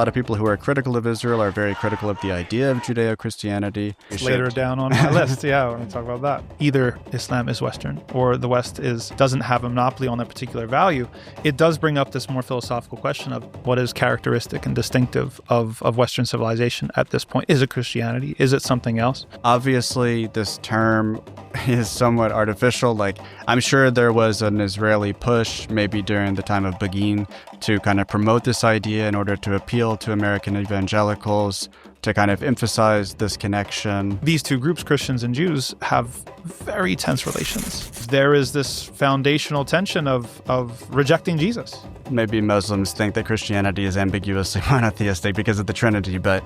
A lot of people who are critical of Israel are very critical of the idea of Judeo-Christianity. It's later down on my list, when we talk about that. Either Islam is Western or the West doesn't have a monopoly on that particular value. It does bring up this more philosophical question of what is characteristic and distinctive of Western civilization at this point. Is it Christianity? Is it something else? Obviously, this term is somewhat artificial. Like, I'm sure there was an Israeli push, maybe during the time of Begin, to kind of promote this idea in order to appeal to American evangelicals, to kind of emphasize this connection. These two groups, Christians and Jews, have very tense relations. There is this foundational tension of rejecting Jesus. Maybe Muslims think that Christianity is ambiguously monotheistic because of the Trinity, but,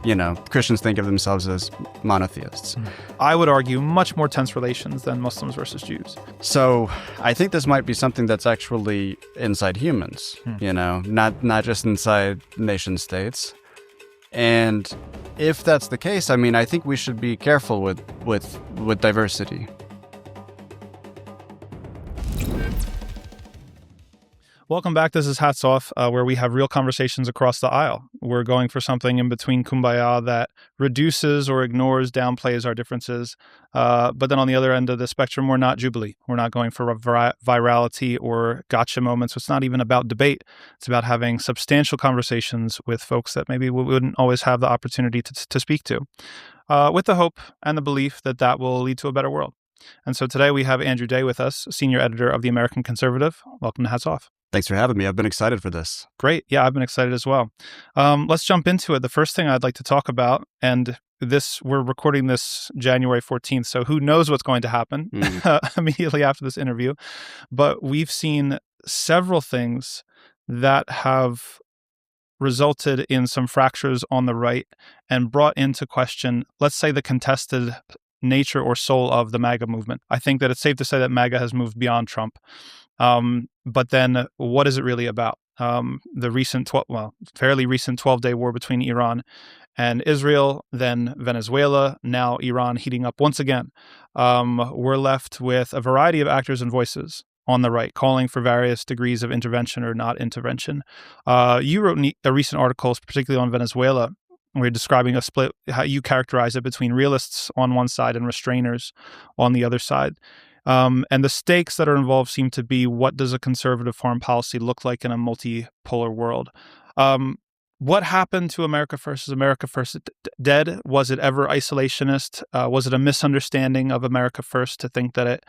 Christians think of themselves as monotheists. I would argue much more tense relations than Muslims versus Jews. So I think this might be something that's actually inside humans, not just inside nation states. And if that's the case, I think we should be careful with diversity. Welcome back. This is Hats Off, where we have real conversations across the aisle. We're going for something in between kumbaya that reduces or ignores, downplays our differences. But then on the other end of the spectrum, we're not Jubilee. We're not going for virality or gotcha moments. It's not even about debate. It's about having substantial conversations with folks that maybe we wouldn't always have the opportunity to speak to, with the hope and the belief that will lead to a better world. And so today we have Andrew Day with us, senior editor of the American Conservative. Welcome to Hats Off. Thanks for having me. I've been excited for this. Great. Yeah, I've been excited as well. Let's jump into it. The first thing I'd like to talk about, and we're recording this January 14th, so who knows what's going to happen immediately after this interview. But we've seen several things that have resulted in some fractures on the right and brought into question, let's say, the contested nature or soul of the MAGA movement. I think that it's safe to say that MAGA has moved beyond Trump. But then what is it really about? The fairly recent 12-day war between Iran and Israel, then Venezuela, now Iran heating up once again. We're left with a variety of actors and voices on the right, calling for various degrees of intervention or not intervention. You wrote a recent article, particularly on Venezuela, where you're describing a split, how you characterize it, between realists on one side and restrainers on the other side. And the stakes that are involved seem to be, what does a conservative foreign policy look like in a multipolar world? What happened to America First? Is America First dead? Was it ever isolationist? Was it a misunderstanding of America First to think that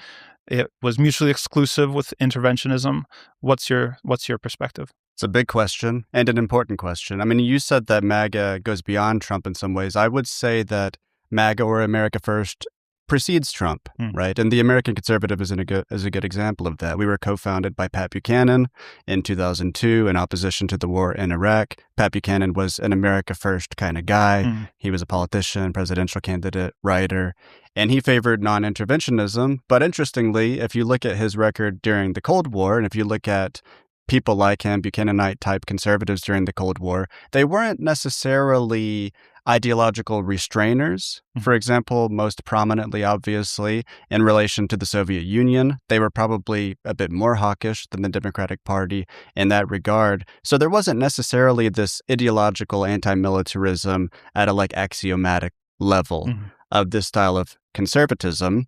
it was mutually exclusive with interventionism? What's your perspective? It's a big question and an important question. You said that MAGA goes beyond Trump in some ways. I would say that MAGA, or America First, precedes Trump, right? And the American Conservative is a good example of that. We were co-founded by Pat Buchanan in 2002 in opposition to the war in Iraq. Pat Buchanan was an America First kind of guy. He was a politician, presidential candidate, writer, and he favored non-interventionism. But interestingly, if you look at his record during the Cold War, and if you look at people like him, Buchananite-type conservatives during the Cold War, they weren't necessarily ideological restrainers. For example, most prominently, obviously, in relation to the Soviet Union, they were probably a bit more hawkish than the Democratic Party in that regard. So there wasn't necessarily this ideological anti-militarism at a axiomatic level of this style of conservatism.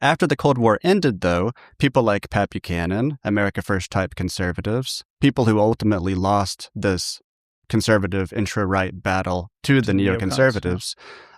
After the Cold War ended, though, people like Pat Buchanan, America First type conservatives, people who ultimately lost this conservative intra-right battle to the neoconservatives.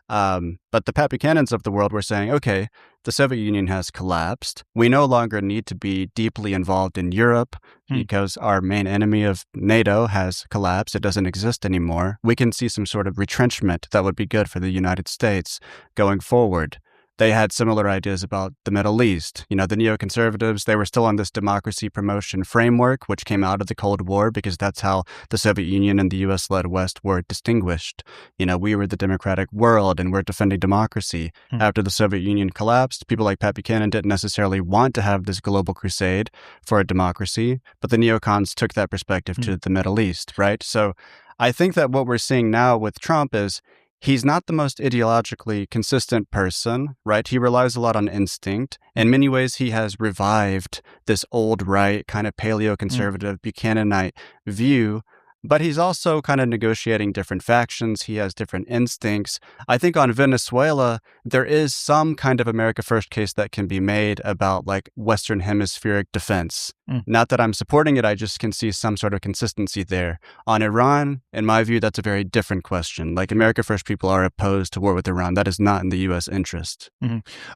But the Pat Buchanans of the world were saying, okay, the Soviet Union has collapsed. We no longer need to be deeply involved in Europe because our main enemy of NATO has collapsed. It doesn't exist anymore. We can see some sort of retrenchment that would be good for the United States going forward. They had similar ideas about the Middle East. The neoconservatives, they were still on this democracy promotion framework, which came out of the Cold War because that's how the Soviet Union and the U.S.-led West were distinguished. We were the democratic world and we're defending democracy. After the Soviet Union collapsed, people like Pat Buchanan didn't necessarily want to have this global crusade for a democracy, but the neocons took that perspective to the Middle East, right? So I think that what we're seeing now with Trump is he's not the most ideologically consistent person, right? He relies a lot on instinct. In many ways, he has revived this old right, kind of paleoconservative Buchananite view But he's also kind of negotiating different factions. He has different instincts. I think on Venezuela, there is some kind of America First case that can be made about like Western hemispheric defense. Not that I'm supporting it, I just can see some sort of consistency there. On Iran, in my view, that's a very different question. Like America First people are opposed to war with Iran. That is not in the U.S. interest.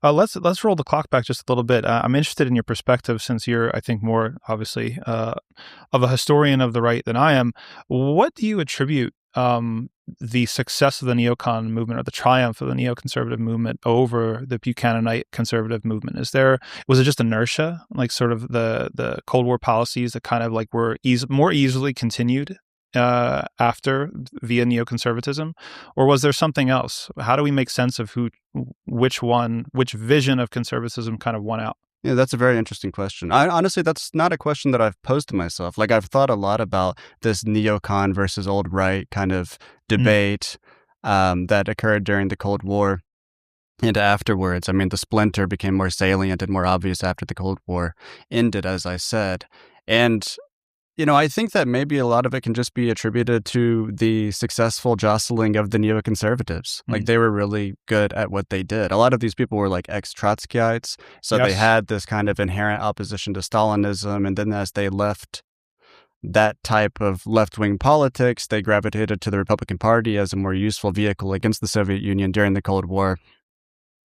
Let's roll the clock back just a little bit. I'm interested in your perspective since you're, I think, more obviously of a historian of the right than I am. What do you attribute the success of the neocon movement or the triumph of the neoconservative movement over the Buchananite conservative movement? Was it just inertia, like sort of the Cold War policies that kind of like were more easily continued after via neoconservatism, or was there something else? How do we make sense of which vision of conservatism kind of won out? Yeah, that's a very interesting question. Honestly, that's not a question that I've posed to myself. Like, I've thought a lot about this neocon versus old right kind of debate that occurred during the Cold War and afterwards. I mean, the splinter became more salient and more obvious after the Cold War ended, as I said. And I think that maybe a lot of it can just be attributed to the successful jostling of the neoconservatives. Like, they were really good at what they did. A lot of these people were like ex-Trotskyites, so they had this kind of inherent opposition to Stalinism, and then as they left that type of left-wing politics, they gravitated to the Republican Party as a more useful vehicle against the Soviet Union during the Cold War.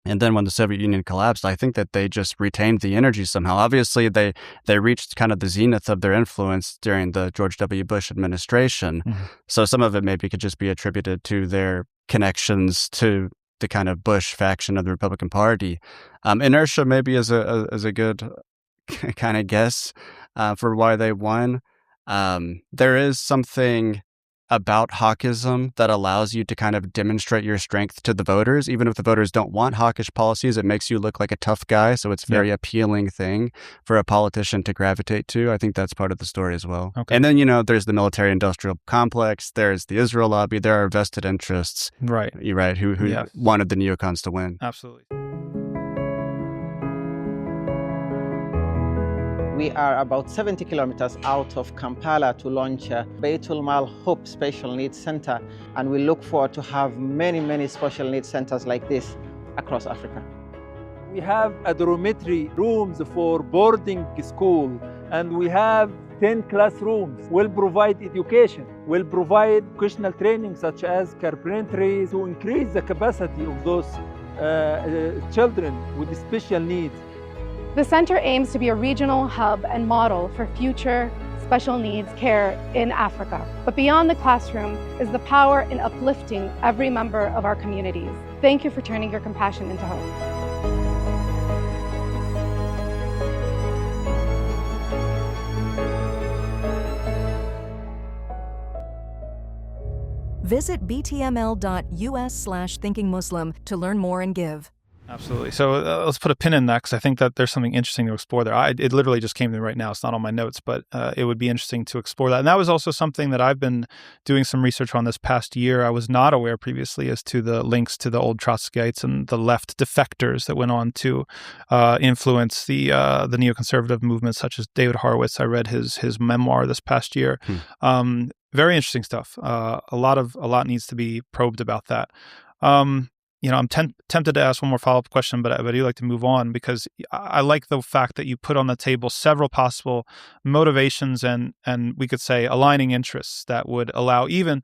And then when the Soviet Union collapsed, I think that they just retained the energy somehow. Obviously, they reached kind of the zenith of their influence during the George W. Bush administration. So some of it maybe could just be attributed to their connections to the kind of Bush faction of the Republican Party. Inertia maybe is a good kind of guess for why they won. There is something about hawkism that allows you to kind of demonstrate your strength to the voters. Even if the voters don't want hawkish policies, it makes you look like a tough guy. So it's a very appealing thing for a politician to gravitate to. I think that's part of the story as well. Okay. And then, there's the military-industrial complex. There's the Israel lobby. There are vested interests. Right. You're right. Who wanted the neocons to win. Absolutely. We are about 70 kilometers out of Kampala to launch a Baitul Mal Hope Special Needs Center, and we look forward to have many, many special needs centers like this across Africa. We have a dormitory rooms for boarding school, and we have 10 classrooms. We'll provide education. We'll provide vocational training such as carpentry to increase the capacity of those children with special needs. The center aims to be a regional hub and model for future special needs care in Africa. But beyond the classroom is the power in uplifting every member of our communities. Thank you for turning your compassion into hope. Visit btml.us/thinkingmuslim to learn more and give. Absolutely. So let's put a pin in that because I think that there's something interesting to explore there. It literally just came to me right now. It's not on my notes, but it would be interesting to explore that. And that was also something that I've been doing some research on this past year. I was not aware previously as to the links to the old Trotskyites and the left defectors that went on to influence the neoconservative movement, such as David Horowitz. I read his memoir this past year. Very interesting stuff. A lot needs to be probed about that. I'm tempted to ask one more follow-up question, but I do like to move on because I like the fact that you put on the table several possible motivations and we could say aligning interests that would allow even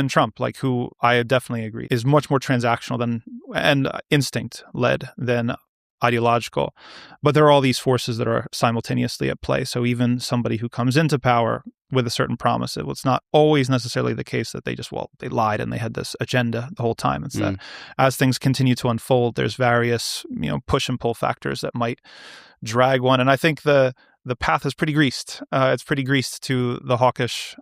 Trump, like who I definitely agree is much more transactional and instinct-led than ideological. But there are all these forces that are simultaneously at play. So even somebody who comes into power with a certain promise, it's not always necessarily the case that they lied and they had this agenda the whole time. It's that as things continue to unfold, there's various, push and pull factors that might drag one. And I think the path is pretty greased. It's pretty greased to the hawkish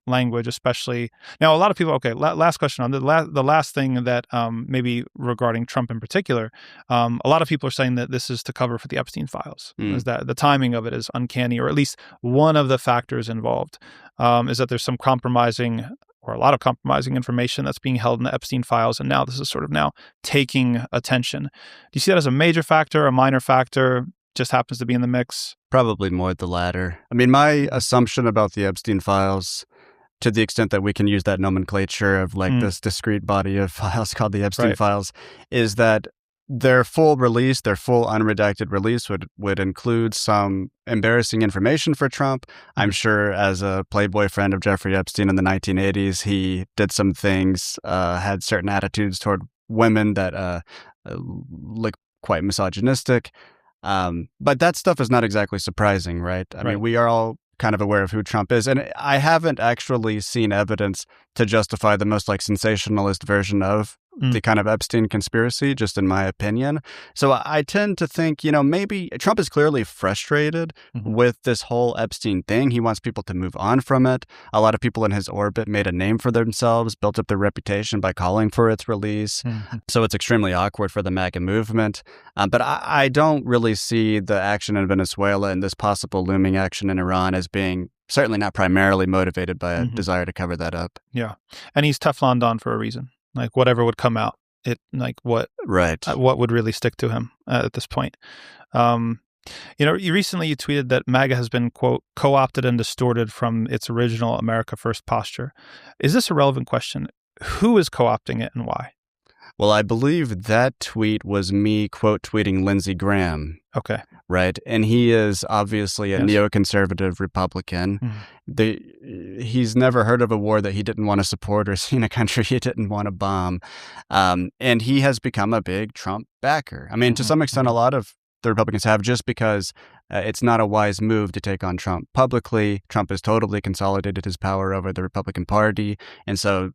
language, especially. Now, a lot of people, okay, last question on the last thing that maybe regarding Trump in particular, a lot of people are saying that this is to cover for the Epstein files, is that the timing of it is uncanny, or at least one of the factors involved is that there's some compromising or a lot of compromising information that's being held in the Epstein files, and now this is sort of now taking attention. Do you see that as a major factor, a minor factor? Just happens to be in the mix? Probably more the latter. I mean, my assumption about the Epstein files to the extent that we can use that nomenclature of like this discrete body of files called the Epstein files, is that their full release, their full unredacted release would include some embarrassing information for Trump. I'm sure as a Playboy friend of Jeffrey Epstein in the 1980s, he did some things, had certain attitudes toward women that look quite misogynistic. But that stuff is not exactly surprising, right? I mean, we are all kind of aware of who Trump is. And I haven't actually seen evidence to justify the most like sensationalist version of the kind of Epstein conspiracy, just in my opinion. So I tend to think, maybe Trump is clearly frustrated with this whole Epstein thing. He wants people to move on from it. A lot of people in his orbit made a name for themselves, built up their reputation by calling for its release. So it's extremely awkward for the MAGA movement. But I don't really see the action in Venezuela and this possible looming action in Iran as being certainly not primarily motivated by a desire to cover that up. Yeah. And he's Teflon Don for a reason. Like whatever would come out, what would really stick to him at this point. You recently tweeted that MAGA has been, quote, co-opted and distorted from its original America First posture. Is this a relevant question? Who is co-opting it and why? Well, I believe that tweet was me quote tweeting Lindsey Graham. Okay. Right. And he is obviously a neoconservative Republican. He's never heard of a war that he didn't want to support or seen a country he didn't want to bomb. And he has become a big Trump backer. I mean, to some extent, a lot of the Republicans have, just because it's not a wise move to take on Trump publicly. Trump has totally consolidated his power over the Republican Party. And so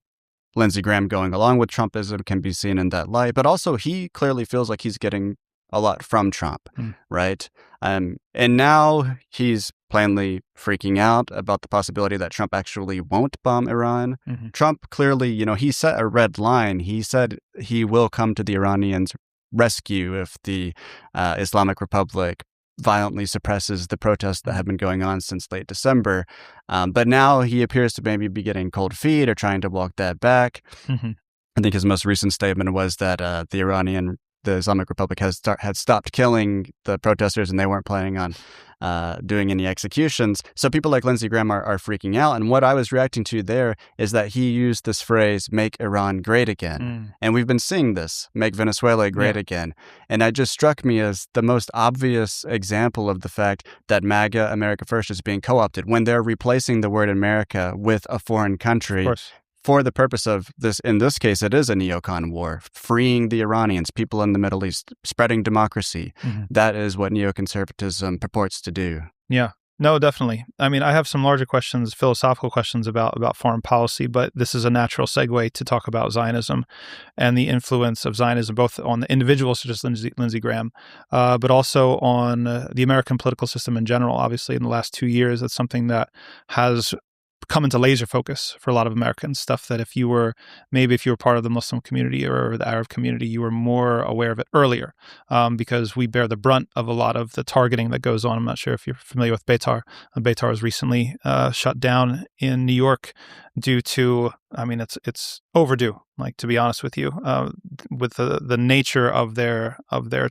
Lindsey Graham going along with Trumpism can be seen in that light, but also he clearly feels like he's getting a lot from Trump, right? And now he's plainly freaking out about the possibility that Trump actually won't bomb Iran. Trump clearly, he set a red line. He said he will come to the Iranians' rescue if the Islamic Republic violently suppresses the protests that have been going on since late December. But now he appears to maybe be getting cold feet or trying to walk that back. I think his most recent statement was that the Islamic Republic had stopped killing the protesters and they weren't planning on doing any executions. So people like Lindsey Graham are freaking out. And what I was reacting to there is that he used this phrase, make Iran great again. And we've been seeing this, make Venezuela great again. And it just struck me as the most obvious example of the fact that MAGA, America First, is being co-opted when they're replacing the word America with a foreign country. For the purpose of this, in this case, it is a neocon war, freeing the Iranians, people in the Middle East, spreading democracy. That is what neoconservatism purports to do. Yeah, no, definitely. I mean, I have some larger questions, philosophical questions about foreign policy, but this is a natural segue to talk about Zionism and the influence of Zionism, both on the individuals such as Lindsey Graham, but also on the American political system in general. Obviously, in the last 2 years, that's something that has come into laser focus for a lot of Americans, stuff that if you were part of the Muslim community or the Arab community, you were more aware of it earlier, because we bear the brunt of a lot of the targeting that goes on. I'm not sure if you're familiar with Beitar. Beitar was recently shut down in New York due to, I mean, it's overdue, like, to be honest with you, with the nature of their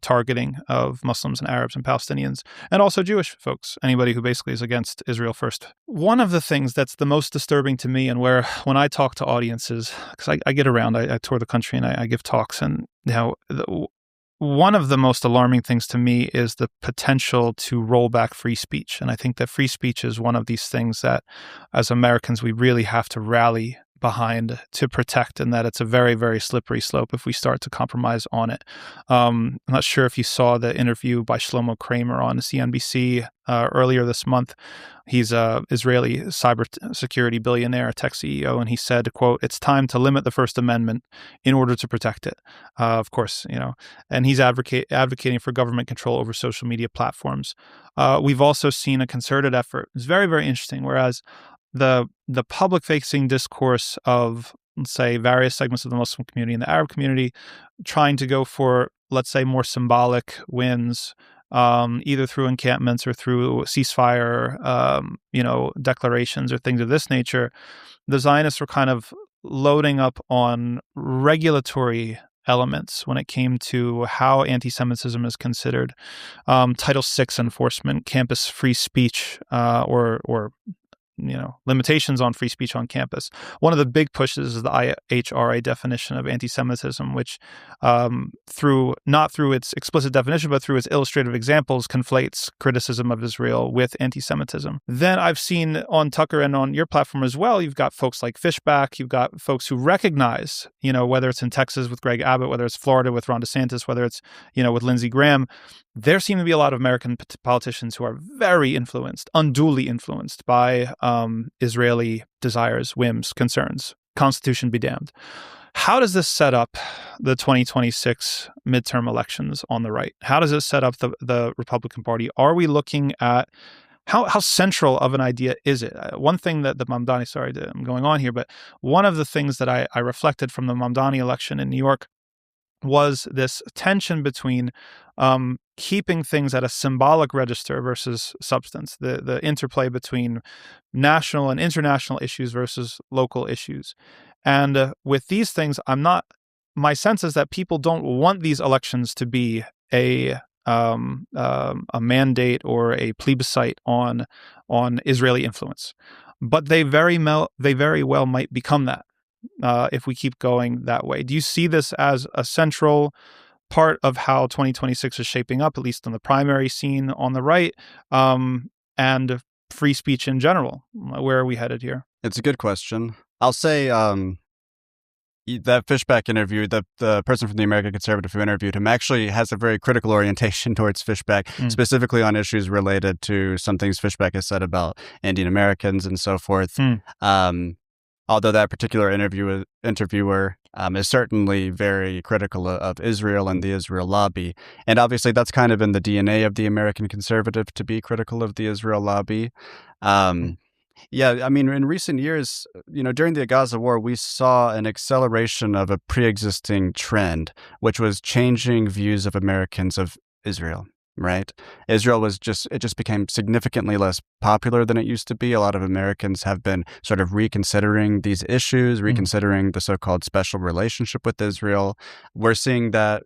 targeting of Muslims and Arabs and Palestinians, and also Jewish folks, anybody who basically is against Israel first. One of the things that's the most disturbing to me, and where when I talk to audiences, because I get around, I tour the country and I give talks, and one of the most alarming things to me is the potential to roll back free speech. And I think that free speech is one of these things that, as Americans, we really have to rally behind to protect, and that it's a very, very slippery slope if we start to compromise on it. I'm not sure if you saw the interview by Shlomo Kramer on CNBC earlier this month. He's an Israeli cybersecurity billionaire, tech CEO, and he said, quote, "It's time to limit the First Amendment in order to protect it." Of course, and he's advocating for government control over social media platforms. We've also seen a concerted effort. It's very, very interesting. Whereas the public-facing discourse of, let's say, various segments of the Muslim community and the Arab community trying to go for, let's say, more symbolic wins, either through encampments or through ceasefire, declarations or things of this nature, the Zionists were kind of loading up on regulatory elements when it came to how anti-Semitism is considered, Title VI enforcement, campus free speech, or limitations on free speech on campus. One of the big pushes is the IHRA definition of anti-Semitism, which not through its explicit definition, but through its illustrative examples, conflates criticism of Israel with anti-Semitism. Then I've seen on Tucker and on your platform as well, you've got folks like Fishback, you've got folks who recognize, whether it's in Texas with Greg Abbott, whether it's Florida with Ron DeSantis, whether it's, with Lindsey Graham, there seem to be a lot of American politicians who are very unduly influenced by Israeli desires, whims, concerns. Constitution be damned. How does this set up the 2026 midterm elections on the right? How does it set up the Republican Party? Are we looking at how central of an idea is it? One thing that the Mamdani, sorry, I'm going on here, but one of the things that I reflected from the Mamdani election in New York was this tension between keeping things at a symbolic register versus substance, the interplay between national and international issues versus local issues. And with these things, my sense is that people don't want these elections to be a mandate or a plebiscite on Israeli influence. But they very well might become that if we keep going that way. Do you see this as a central part of how 2026 is shaping up, at least on the primary scene on the right, and free speech in general? Where are we headed here? It's a good question. I'll say that Fishback interview, the person from the American Conservative who interviewed him actually has a very critical orientation towards Fishback, specifically on issues related to some things Fishback has said about Indian Americans and so forth. Although that particular interviewer is certainly very critical of Israel and the Israel lobby. And obviously that's kind of in the DNA of the American conservative to be critical of the Israel lobby. Yeah, I mean, in recent years, during the Gaza war, we saw an acceleration of a pre-existing trend, which was changing views of Americans of Israel. Right? Israel just became significantly less popular than it used to be. A lot of Americans have been sort of reconsidering these issues, reconsidering the so-called special relationship with Israel. We're seeing that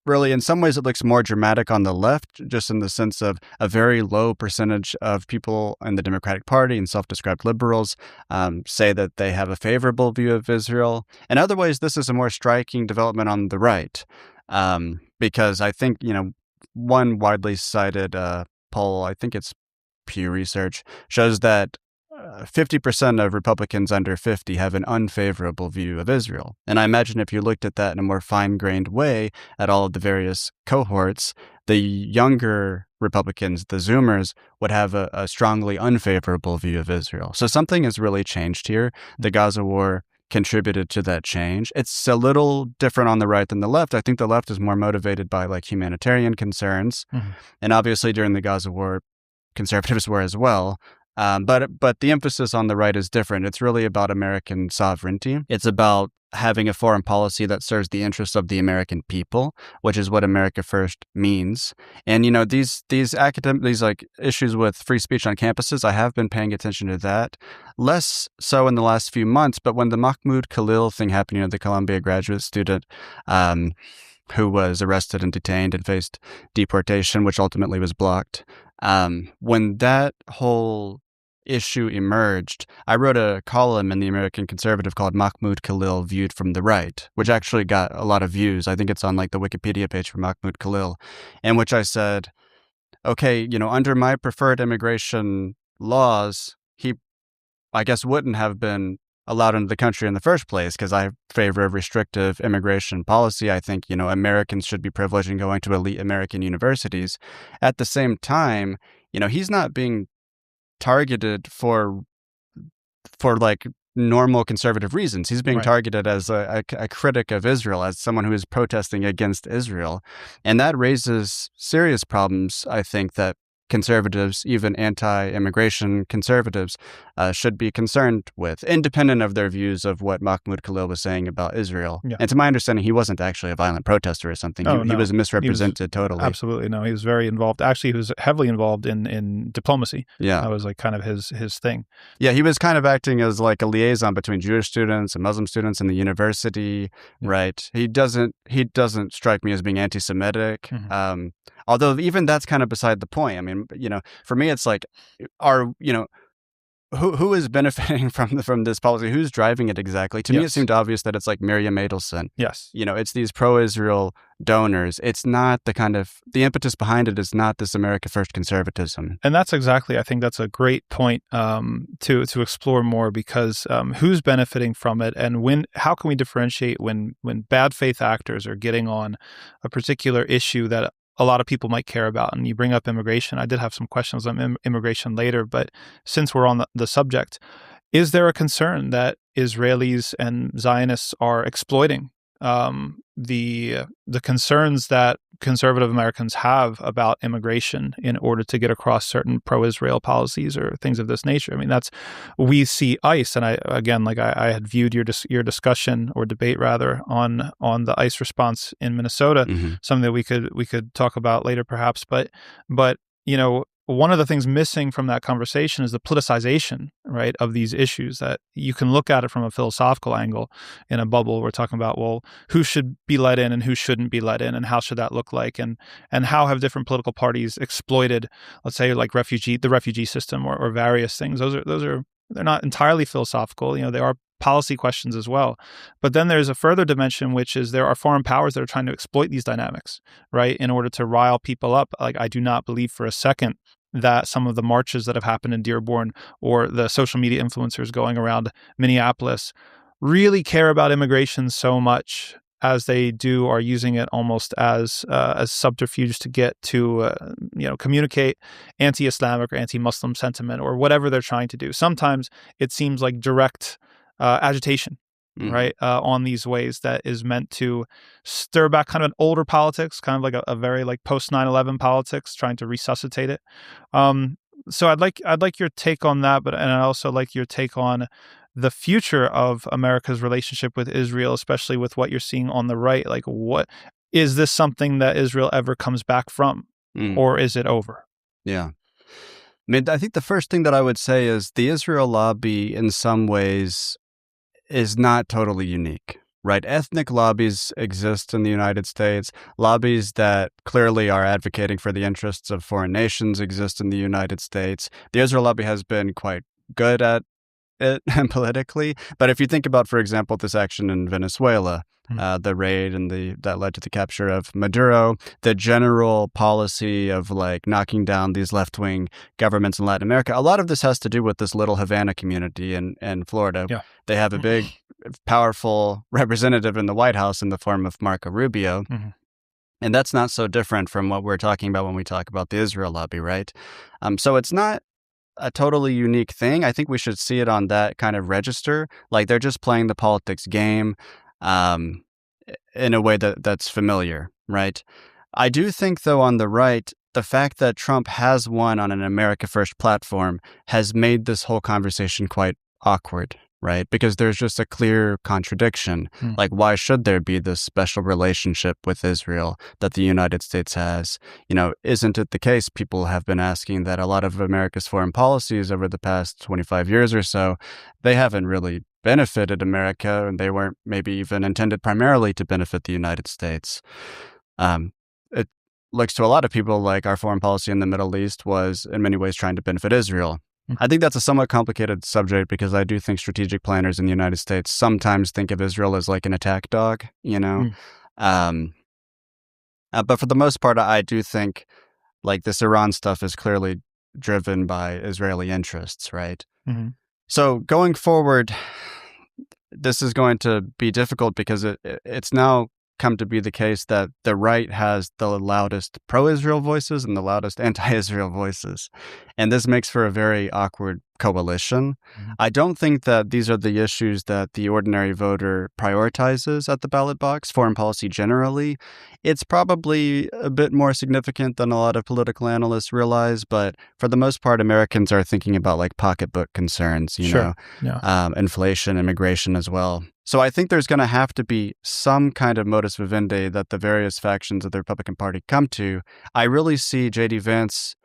really, in some ways, it looks more dramatic on the left, just in the sense of a very low percentage of people in the Democratic Party and self-described liberals say that they have a favorable view of Israel. In other ways, this is a more striking development on the right, because I think, one widely cited poll, I think it's Pew Research, shows that 50% of Republicans under 50 have an unfavorable view of Israel. And I imagine if you looked at that in a more fine-grained way at all of the various cohorts, the younger Republicans, the Zoomers, would have a strongly unfavorable view of Israel. So something has really changed here. The Gaza war contributed to that change. It's a little different on the right than the left. I think the left is more motivated by humanitarian concerns. And obviously during the Gaza war, conservatives were as well. But the emphasis on the right is different. It's really about American sovereignty. It's about having a foreign policy that serves the interests of the American people, which is what America First means. And these issues with free speech on campuses, I have been paying attention to that. Less so in the last few months, but when the Mahmoud Khalil thing happened, the Columbia graduate student who was arrested and detained and faced deportation, which ultimately was blocked. When that whole issue emerged, I wrote a column in the American Conservative called Mahmoud Khalil Viewed from the Right, which actually got a lot of views. I think it's on the Wikipedia page for Mahmoud Khalil, in which I said, okay, under my preferred immigration laws, he, I guess, wouldn't have been allowed into the country in the first place because I favor a restrictive immigration policy. I think, Americans should be privileged in going to elite American universities. At the same time, he's not being targeted for normal conservative reasons. He's being targeted as a critic of Israel, as someone who is protesting against Israel. And that raises serious problems, I think, that conservatives, even anti-immigration conservatives, should be concerned with, independent of their views of what Mahmoud Khalil was saying about Israel. Yeah. And to my understanding, he wasn't actually a violent protester or something. He was misrepresented totally. Absolutely. No, he was very involved. Actually, he was heavily involved in diplomacy. Yeah. That was kind of his thing. Yeah, he was kind of acting as a liaison between Jewish students and Muslim students in the university, right? He doesn't strike me as being anti-Semitic. Although even that's kind of beside the point. I mean, for me, it's who is benefiting from this policy? Who's driving it exactly? To me, it seemed obvious that it's like Miriam Adelson. Yes. It's these pro-Israel donors. It's not the impetus behind it is not this America First conservatism. And that's exactly, I think that's a great point to explore more, because who's benefiting from it, and how can we differentiate when bad faith actors are getting on a particular issue that a lot of people might care about. And you bring up immigration. I did have some questions on immigration later, but since we're on the subject, is there a concern that Israelis and Zionists are exploiting the concerns that conservative Americans have about immigration in order to get across certain pro-Israel policies or things of this nature? I mean, we see ICE, and I had viewed your discussion or debate rather on the ICE response in Minnesota, something that we could talk about later perhaps, but one of the things missing from that conversation is the politicization, right, of these issues, that you can look at it from a philosophical angle in a bubble. We're talking about, well, who should be let in and who shouldn't be let in, and how should that look like, and how have different political parties exploited, let's say, like the refugee system or various things. They're not entirely philosophical. They are policy questions as well. But then there's a further dimension, which is there are foreign powers that are trying to exploit these dynamics, right, in order to rile people up. Like, I do not believe for a second that some of the marches that have happened in Dearborn or the social media influencers going around Minneapolis really care about immigration so much as they are using it almost as subterfuge to get to communicate anti-Islamic or anti-Muslim sentiment or whatever they're trying to do. Sometimes it seems like direct agitation, right, on these ways that is meant to stir back kind of an older politics, kind of like a very like post 9/11 politics, trying to resuscitate it. So I'd like your take on that, and I also like your take on the future of America's relationship with Israel, especially with what you're seeing on the right. Like, what is this something that Israel ever comes back from, or is it over? Yeah. I mean, I think the first thing that I would say is the Israel lobby in some ways is not totally unique, right? Ethnic lobbies exist in the United States. Lobbies that clearly are advocating for the interests of foreign nations exist in the United States. The Israel lobby has been quite good at it politically. But if you think about, for example, this action in Venezuela, the raid that led to the capture of Maduro, the general policy of like knocking down these left-wing governments in Latin America, a lot of this has to do with this little Havana community in Florida. Yeah. They have a big, powerful representative in the White House in the form of Marco Rubio. And that's not so different from what we're talking about when we talk about the Israel lobby, right? So it's not a totally unique thing. I think we should see it on that kind of register. Like, they're just playing the politics game in a way that's familiar, right? I do think, though, on the right, the fact that Trump has won on an America First platform has made this whole conversation quite awkward, right? Because there's just a clear contradiction. Like, why should there be this special relationship with Israel that the United States has? Isn't it the case, people have been asking, that a lot of America's foreign policies over the past 25 years or so, they haven't really benefited America, and they weren't maybe even intended primarily to benefit the United States. It looks to a lot of people like our foreign policy in the Middle East was in many ways trying to benefit Israel. I think that's a somewhat complicated subject, because I do think strategic planners in the United States sometimes think of Israel as like an attack dog, But for the most part, I do think like this Iran stuff is clearly driven by Israeli interests, right? So going forward, this is going to be difficult, because it's now come to be the case that the right has the loudest pro-Israel voices and the loudest anti-Israel voices. And this makes for a very awkward coalition. I don't think that these are the issues that the ordinary voter prioritizes at the ballot box, foreign policy generally. It's probably a bit more significant than a lot of political analysts realize, but for the most part, Americans are thinking about like pocketbook concerns, inflation, immigration as well. So I think there's going to have to be some kind of modus vivendi that the various factions of the Republican Party come to. I really see J.D. Vance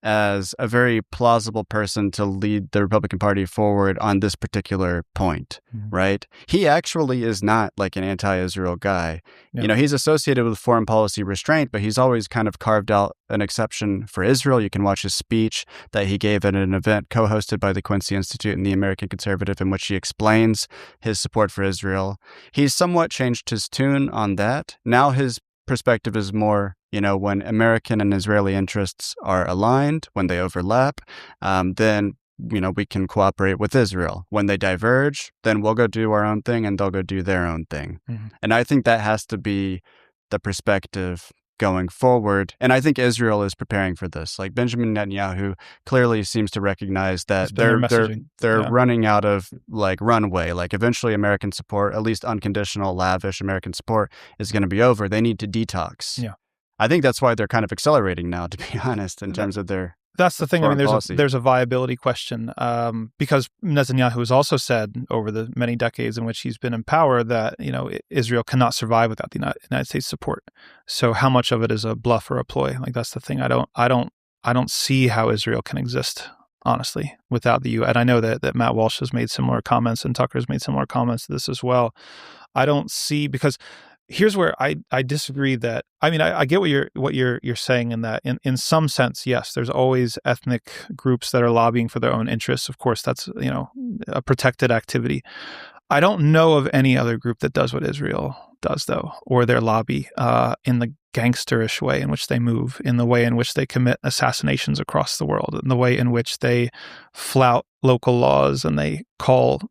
as a very plausible person to lead the Republican Party forward on this particular point, right? He actually is not like an anti-Israel guy. Yeah. You know, he's associated with foreign policy restraint, but he's always kind of carved out an exception for Israel. You can watch his speech that he gave at an event co-hosted by the Quincy Institute and the American Conservative, in which he explains his support for Israel. He's somewhat changed his tune on that. Now his perspective is more, you know, when American and Israeli interests are aligned, when they overlap, then, you know, we can cooperate with Israel. When they diverge, then we'll go do our own thing and they'll go do their own thing. And I think that has to be the perspective going forward. And I think Israel is preparing for this. Like Benjamin Netanyahu clearly seems to recognize that they're running out of like runway. Like eventually American support, at least unconditional, lavish American support, is going to be over. They need to detox. Yeah. I think that's why they're kind of accelerating now, to be honest, in terms of their That's the thing. I mean, policy. there's a viability question because Netanyahu has also said over the many decades in which he's been in power that, you know, Israel cannot survive without the United States support. So how much of it is a bluff or a ploy? Like that's the thing. I don't see how Israel can exist, honestly, without the U.S. And I know that Matt Walsh has made similar comments and Tucker's made similar comments to this as well. I don't see, because here's where I disagree. That I mean I get what you're saying in that in some sense, yes, there's always ethnic groups that are lobbying for their own interests. Of course, that's, you know, a protected activity. I don't know of any other group that does what Israel does, though, or their lobby in the gangsterish way in which they move, in the way in which they commit assassinations across the world, in the way in which they flout local laws and they call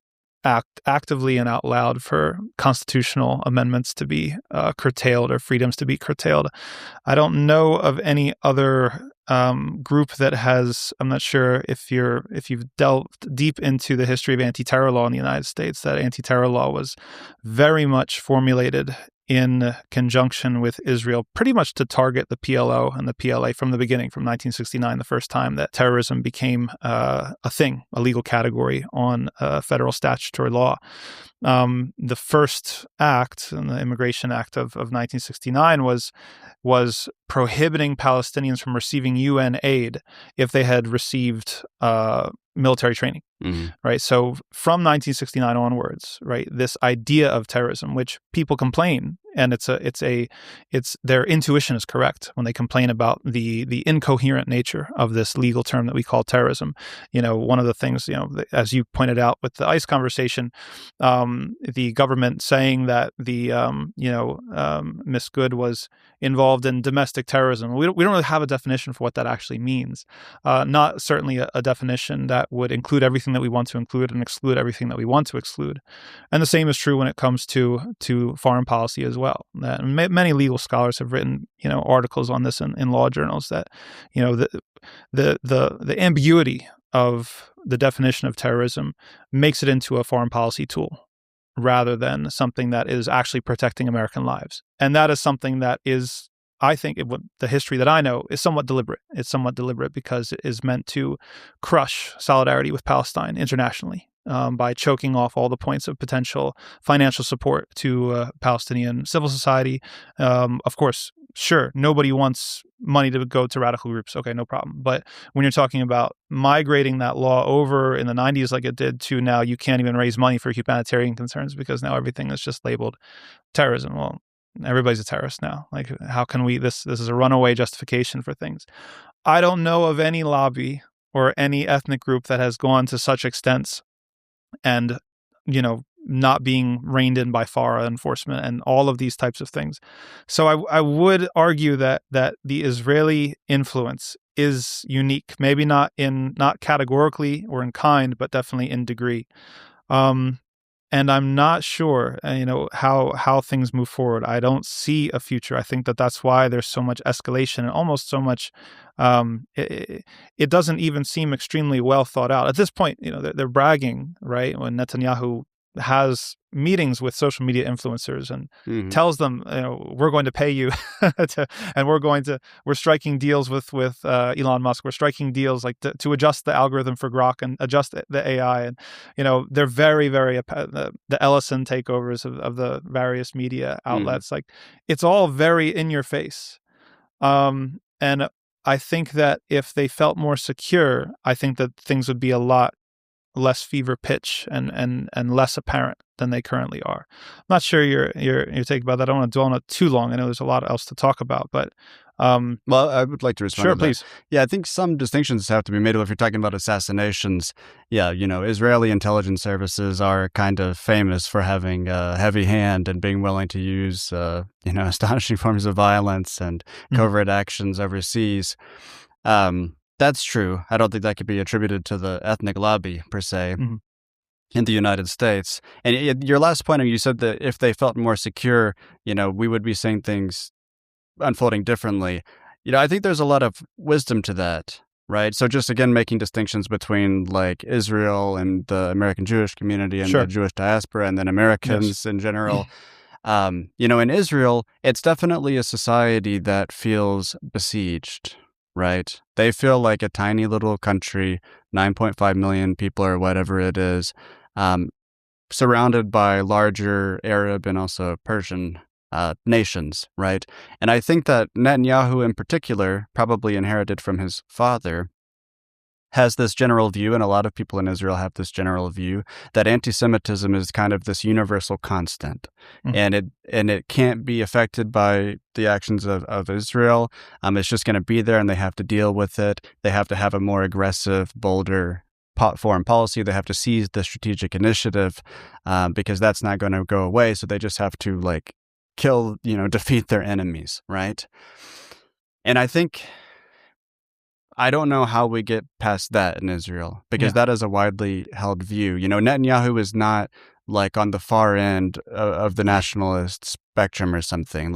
actively and out loud for constitutional amendments to be curtailed or freedoms to be curtailed. I don't know of any other group that has. I'm not sure if you've delved deep into the history of anti-terror law in the United States. That anti-terror law was very much formulated in conjunction with Israel, pretty much to target the PLO and the PLA from the beginning, from 1969, the first time that terrorism became a thing, a legal category on federal statutory law. The first act, the Immigration Act of 1969, was prohibiting Palestinians from receiving UN aid if they had received military training. Right. So from 1969 onwards, right, this idea of terrorism, which people complain, and it's their intuition is correct when they complain about the incoherent nature of this legal term that we call terrorism. You know, one of the things, you know, as you pointed out with the ICE conversation, the government saying that Miss Good was involved in domestic terrorism. We don't really have a definition for what that actually means. Not certainly a definition that would include everything that we want to include and exclude everything that we want to exclude. And the same is true when it comes to foreign policy as well. Many legal scholars have written, you know, articles on this in law journals that, you know, the ambiguity of the definition of terrorism makes it into a foreign policy tool rather than something that is actually protecting American lives. And that is something that is, I think, the history that I know is somewhat deliberate. It's somewhat deliberate because it is meant to crush solidarity with Palestine internationally by choking off all the points of potential financial support to Palestinian civil society. Of course, sure, nobody wants money to go to radical groups. Okay, no problem. But when you're talking about migrating that law over in the 90s like it did to now, you can't even raise money for humanitarian concerns because now everything is just labeled terrorism. Well, everybody's a terrorist now. Like, how can we, this is a runaway justification for things. I don't know of any lobby or any ethnic group that has gone to such extents and, you know, not being reined in by FARA enforcement and all of these types of things. So I would argue that the Israeli influence is unique, maybe not categorically or in kind, but definitely in degree. And I'm not sure, you know, how things move forward. I don't see a future. I think that's why there's so much escalation and almost so much. It doesn't even seem extremely well thought out at this point. You know, they're bragging, right? When Netanyahu has meetings with social media influencers and tells them, you know, we're going to pay you, and we're striking deals with Elon Musk. We're striking deals like to adjust the algorithm for Grok and adjust the AI. And, you know, they're very, very, the Ellison takeovers of the various media outlets. Like, it's all very in your face. And I think that if they felt more secure, I think that things would be a lot less fever pitch and less apparent than they currently are. I'm not sure your take about that. I don't want to dwell on it too long. I know there's a lot else to talk about, but well, I would like to respond. Sure, to that. please. Yeah, I think some distinctions have to be made. If you're talking about assassinations, yeah, Israeli intelligence services are kind of famous for having a heavy hand and being willing to use, astonishing forms of violence and covert actions overseas. That's true. I don't think that could be attributed to the ethnic lobby per se in the United States. And your last point, you said that if they felt more secure, we would be seeing things unfolding differently. I think there's a lot of wisdom to that, right? So just again, making distinctions between like Israel and the American Jewish community and the Jewish diaspora and then Americans in general. In Israel, it's definitely a society that feels besieged, right? They feel like a tiny little country, 9.5 million people or whatever it is, surrounded by larger Arab and also Persian nations, right? And I think that Netanyahu in particular, probably inherited from his father, has this general view, and a lot of people in Israel have this general view, that anti-Semitism is kind of this universal constant, and it can't be affected by the actions of Israel. It's just going to be there, and they have to deal with it. They have to have a more aggressive, bolder foreign policy. They have to seize the strategic initiative because that's not going to go away. So they just have to kill, defeat their enemies, right? And I don't know how we get past that in Israel, because that is a widely held view. Netanyahu is not on the far end of the nationalist spectrum or something.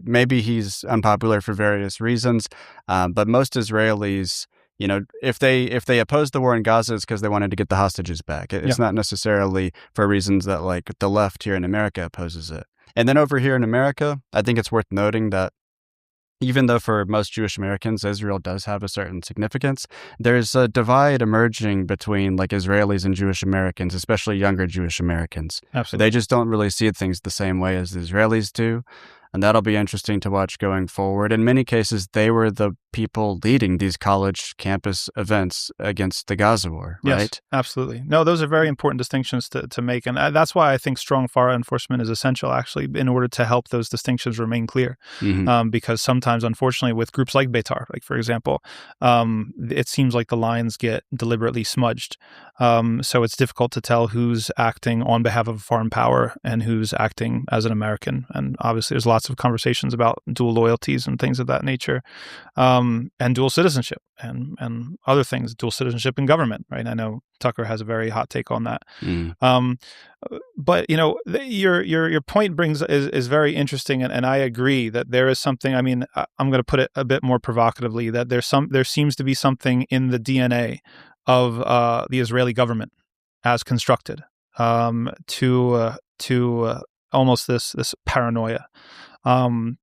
Maybe he's unpopular for various reasons, but most Israelis, if they oppose the war in Gaza, it's because they wanted to get the hostages back. It's not necessarily for reasons that the left here in America opposes it. And then over here in America, I think it's worth noting that even though for most Jewish Americans, Israel does have a certain significance, there's a divide emerging between Israelis and Jewish Americans, especially younger Jewish Americans. Absolutely. They just don't really see things the same way as the Israelis do. And that'll be interesting to watch going forward. In many cases, they were the people leading these college campus events against the Gaza war, right? Yes, absolutely. No, those are very important distinctions to make. And that's why I think strong FARA enforcement is essential, actually, in order to help those distinctions remain clear. Because sometimes, unfortunately, with groups like Beitar, for example, it seems like the lines get deliberately smudged. So it's difficult to tell who's acting on behalf of a foreign power and who's acting as an American. And obviously, there's lots of conversations about dual loyalties and things of that nature, and dual citizenship and other things, dual citizenship in government, right? I know Tucker has a very hot take on that. But your point is very interesting, and I agree that there is something. I mean, I'm going to put it a bit more provocatively, that there seems to be something in the DNA of the Israeli government as constructed to almost this paranoia. I'm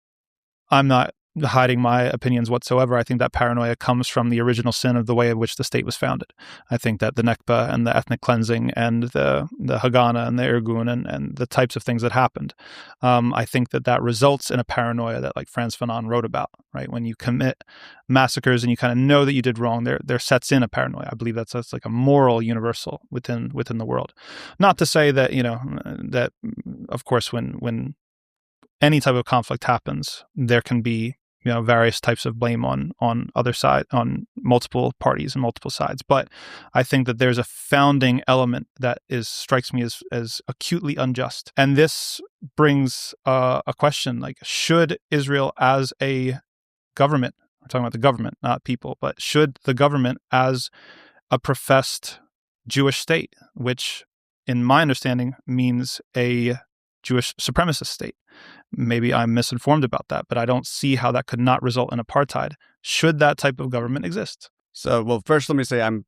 not hiding my opinions whatsoever. I think that paranoia comes from the original sin of the way in which the state was founded. I think that the Nekba and the ethnic cleansing and the Haganah and the Irgun and the types of things that happened, I think that results in a paranoia that Frantz Fanon wrote about, right? When you commit massacres and you kind of know that you did wrong, there sets in a paranoia. I believe that's a moral universal within the world. Not to say that, that of course when any type of conflict happens, there can be various types of blame on other side, on multiple parties and multiple sides. But I think that there's a founding element that strikes me as acutely unjust. And this brings a question, should Israel as a government, we're talking about the government, not people, but should the government as a professed Jewish state, which in my understanding means a Jewish supremacist state. Maybe I'm misinformed about that, but I don't see how that could not result in apartheid. Should that type of government exist? So, well, first let me say I'm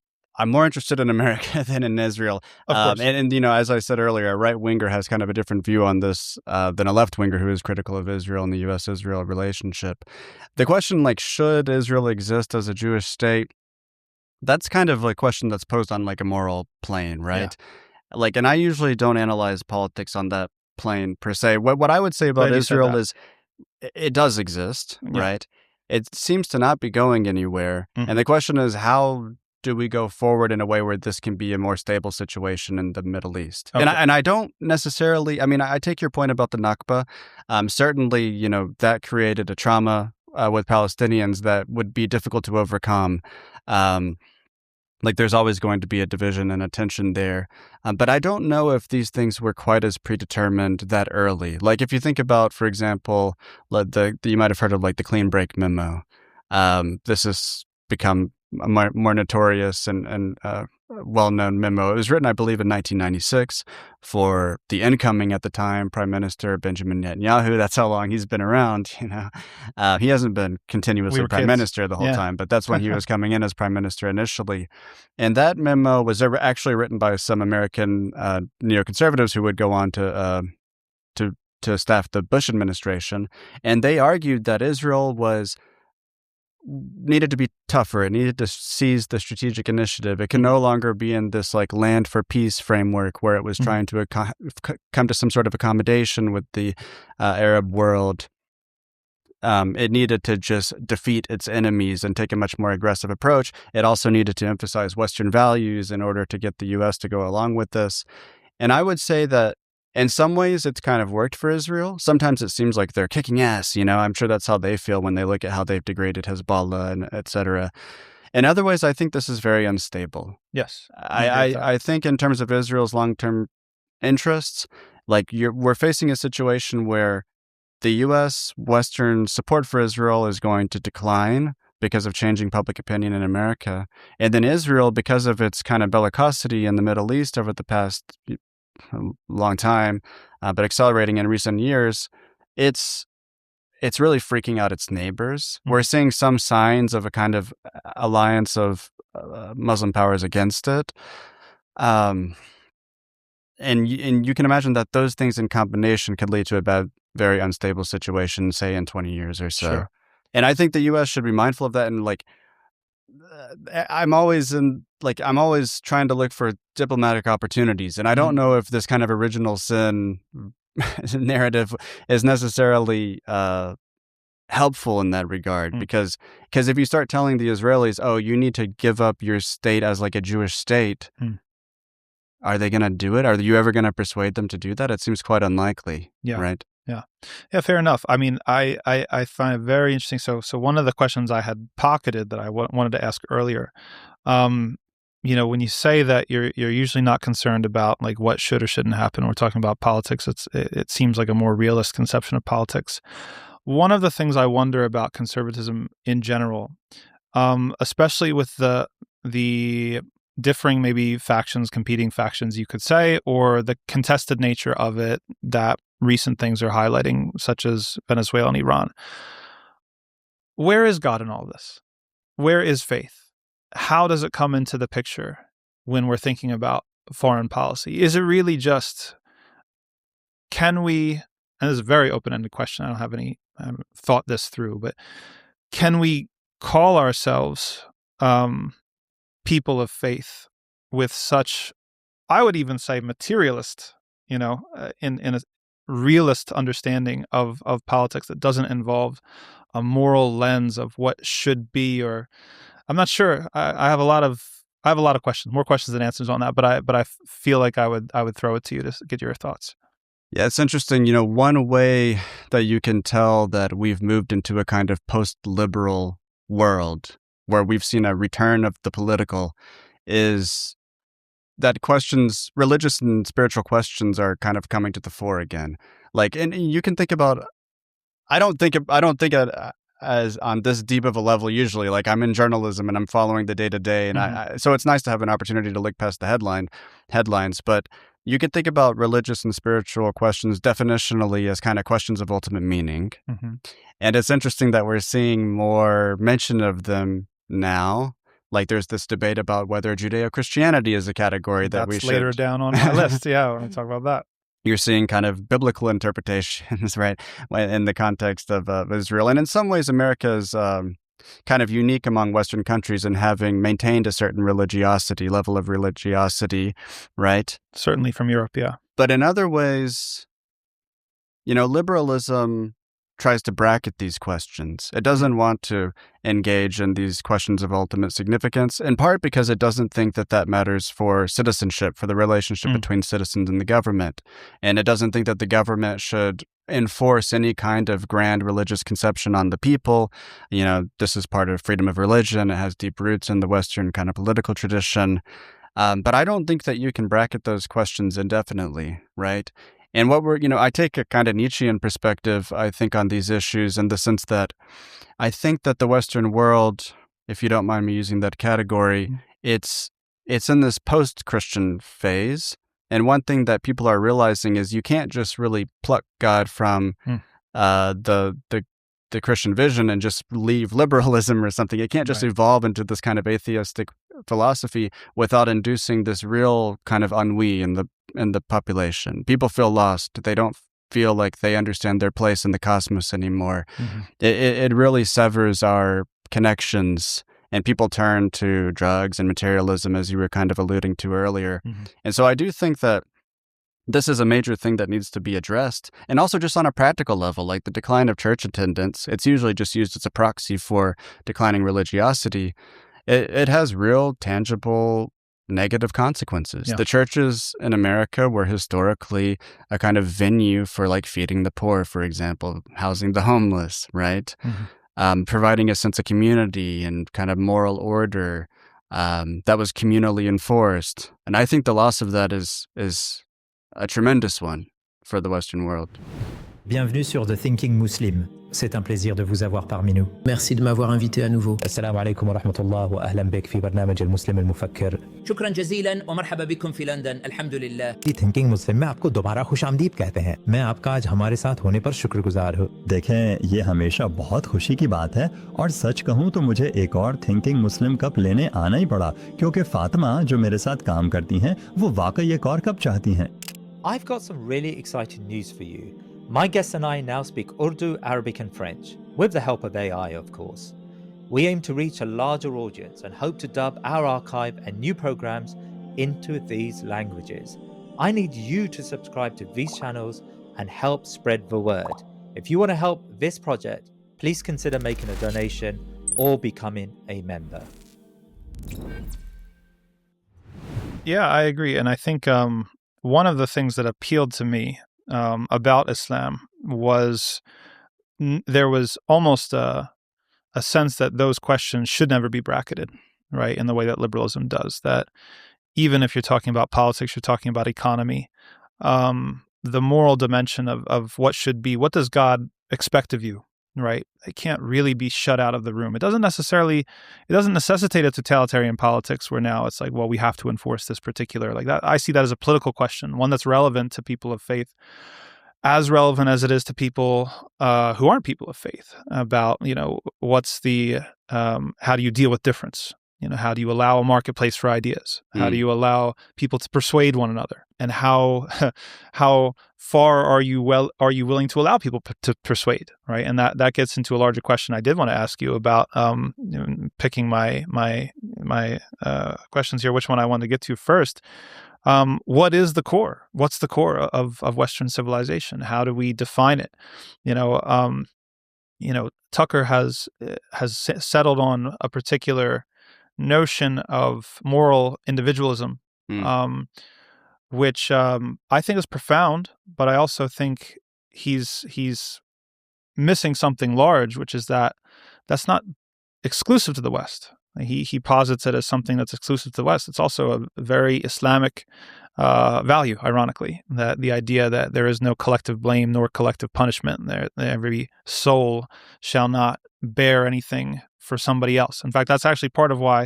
more interested in America than in Israel. Of course. And as I said earlier, a right-winger has kind of a different view on this than a left-winger who is critical of Israel and the U.S.-Israel relationship. The question, should Israel exist as a Jewish state? That's kind of a question that's posed on a moral plane, right? Yeah. And I usually don't analyze politics on that plane per se. What I would say about Israel is it does exist, right? it seems to not be going anywhere. And the question is, how do we go forward in a way where this can be a more stable situation in the Middle East? Okay. And I don't necessarily, I mean, I take your point about the Nakba. Certainly, you know, that created a trauma with Palestinians that would be difficult to overcome. Like there's always going to be a division and a tension there. But I don't know if these things were quite as predetermined that early. Like if you think about, for example, you might have heard of like the Clean Break Memo. This has become a more notorious and well-known memo. It was written, I believe, in 1996 for the incoming at the time Prime Minister Benjamin Netanyahu. That's how long he's been around. You know, he hasn't been continuously Prime Minister the whole time, but that's when he was coming in as Prime Minister initially. And that memo was actually written by some American neoconservatives who would go on to staff the Bush administration, and they argued that Israel needed to be tougher. It needed to seize the strategic initiative. It can no longer be in this like land for peace framework where it was trying to come to some sort of accommodation with the Arab world. It needed to just defeat its enemies and take a much more aggressive approach. It also needed to emphasize Western values in order to get the U.S. to go along with this. And I would say that in some ways, it's kind of worked for Israel. Sometimes it seems like they're kicking ass, you know. I'm sure that's how they feel when they look at how they've degraded Hezbollah and et cetera. In other ways, I think this is very unstable. Yes. I think in terms of Israel's long-term interests, like we're facing a situation where the U.S. Western support for Israel is going to decline because of changing public opinion in America. And then Israel, because of its kind of bellicosity in the Middle East over the past a long time, but accelerating in recent years, it's really freaking out its neighbors. We're seeing some signs of a kind of alliance of Muslim powers against it. And you can imagine that those things in combination could lead to a very unstable situation, say in 20 years or so. Sure. And I think the U.S. should be mindful of that. And like, I'm always trying to look for diplomatic opportunities. And I don't know if this kind of original sin narrative is necessarily helpful in that regard, because if you start telling the Israelis, oh, you need to give up your state as like a Jewish state, are they going to do it? Are you ever going to persuade them to do that? It seems quite unlikely, right? Yeah, fair enough. I mean, I find it very interesting. So one of the questions I had pocketed that I wanted to ask earlier, you know, when you say that you're usually not concerned about like what should or shouldn't happen, we're talking about politics. It seems like a more realist conception of politics. One of the things I wonder about conservatism in general, especially with the differing maybe factions, competing factions, you could say, or the contested nature of it that recent things are highlighting, such as Venezuela and Iran. Where is God in all this? Where is faith? How does it come into the picture when we're thinking about foreign policy? Is it really just, can we, and this is a very open-ended question, I haven't thought this through, but can we call ourselves people of faith with such, I would even say materialist, you know, in a realist understanding of politics that doesn't involve a moral lens of what should be, or I'm not sure. I have a lot of questions, more questions than answers on that, but I feel like I would throw it to you to get your thoughts. Yeah, it's interesting. You know, one way that you can tell that we've moved into a kind of post-liberal world where we've seen a return of the political is that questions, religious and spiritual questions, are kind of coming to the fore again. Like, and you can think about, I don't think as on this deep of a level usually. Like, I'm in journalism and I'm following the day to day, and so it's nice to have an opportunity to look past the headlines. But you could think about religious and spiritual questions definitionally as kind of questions of ultimate meaning. And it's interesting that we're seeing more mention of them now. Like, there's this debate about whether Judeo-Christianity is a category that we should... That's later down on my list. Yeah, I want to talk about that. You're seeing kind of biblical interpretations, right, in the context of Israel. And in some ways, America is kind of unique among Western countries in having maintained a certain level of religiosity, right? Certainly from Europe, yeah. But in other ways, you know, liberalism tries to bracket these questions. It doesn't want to engage in these questions of ultimate significance, in part because it doesn't think that that matters for citizenship, for the relationship between citizens and the government. And it doesn't think that the government should enforce any kind of grand religious conception on the people. You know, this is part of freedom of religion. It has deep roots in the Western kind of political tradition. But I don't think that you can bracket those questions indefinitely, right? And I take a kind of Nietzschean perspective, I think, on these issues in the sense that I think that the Western world, if you don't mind me using that category, it's in this post-Christian phase. And one thing that people are realizing is you can't just really pluck God from the Christian vision and just leave liberalism or something. It can't just evolve into this kind of atheistic philosophy without inducing this real kind of ennui in the population. People feel lost. They don't feel like they understand their place in the cosmos anymore. It really severs our connections, and people turn to drugs and materialism, as you were kind of alluding to earlier. And so I do think that this is a major thing that needs to be addressed. And also just on a practical level, like the decline of church attendance, it's usually just used as a proxy for declining religiosity. It has real, tangible, negative consequences. The churches in America were historically a kind of venue for like feeding the poor, for example, housing the homeless, right? Providing a sense of community and kind of moral order that was communally enforced. And I think the loss of that is a tremendous one for the Western world. Bienvenue sur The Thinking Muslim. C'est un plaisir de vous avoir parmi nous. Merci de m'avoir invité à nouveau. السلام عليكم ورحمة الله وأهلا بك في برنامج المسلم المفكر. شكرا جزيلا ومرحبا بكم في لندن. الحمد لله. The Thinking Muslim में आपको दोबारा खुशामदीद कहते हैं. मैं आपका आज हमारे साथ होने पर शुक्रगुजार हूँ. देखें, ये हमेशा बहुत खुशी की बात है और सच कहूँ तो मुझे एक और थिंकिंग मुस्लिम कप लेने आना ही पड़ा क्योंकि फातिमा जो मेरे साथ काम करती हैं वो वाकई एक और कप चाहती हैं. I've got some really exciting news for you. My guests and I now speak Urdu, Arabic and French, with the help of AI, of course. We aim to reach a larger audience and hope to dub our archive and new programs into these languages. I need you to subscribe to these channels and help spread the word. If you want to help this project, please consider making a donation or becoming a member. Yeah, I agree. And I think one of the things that appealed to me about Islam was there was almost a sense that those questions should never be bracketed, right, in the way that liberalism does. That even if you're talking about politics, you're talking about economy, the moral dimension of what should be, what does God expect of you, right? It can't really be shut out of the room. It doesn't necessitate a totalitarian politics where now it's like, well, we have to enforce this particular, like that. I see that as a political question, one that's relevant to people of faith, as relevant as it is to people who aren't people of faith, about, what's the, how do you deal with difference? How do you allow a marketplace for ideas? How do you allow people to persuade one another? And how far are you willing to allow people to persuade, right? And that gets into a larger question I did want to ask you about, picking my questions here, which one I want to get to first. What is the core? What's the core of Western civilization? How do we define it? Tucker has settled on a particular notion of moral individualism, which I think is profound, but I also think he's missing something large, which is that's not exclusive to the West. He posits it as something that's exclusive to the West. It's also a very Islamic value, ironically, that the idea that there is no collective blame nor collective punishment. Every soul shall not bear anything for somebody else. In fact, that's actually part of why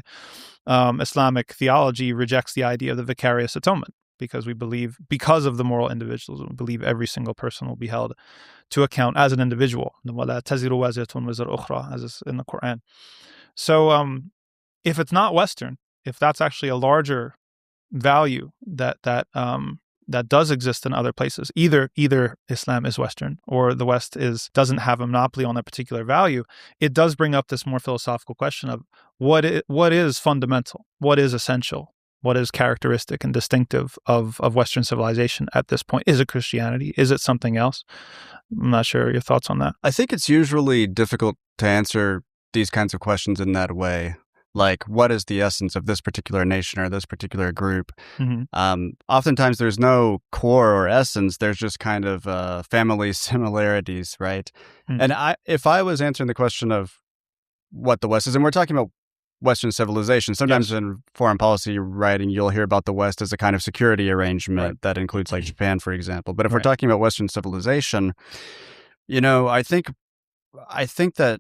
Islamic theology rejects the idea of the vicarious atonement, because we believe, because of the moral individualism, we believe every single person will be held to account as an individual. وَلَا تَزِرُ وَازِرَةٌ وِزْرَ أُخْرَى, as is in the Quran. So if it's not Western, if that's actually a larger value that does exist in other places, either Islam is Western or the West doesn't have a monopoly on that particular value, it does bring up this more philosophical question of what is fundamental, what is essential, what is characteristic and distinctive of Western civilization at this point. Is it Christianity? Is it something else? I'm not sure your thoughts on that. I think it's usually difficult to answer these kinds of questions in that way. Like, what is the essence of this particular nation or this particular group? Oftentimes, there's no core or essence. There's just kind of family similarities, right? And if I was answering the question of what the West is, and we're talking about Western civilization, sometimes in foreign policy writing, you'll hear about the West as a kind of security arrangement that includes, like, Japan, for example. But if we're talking about Western civilization, I think that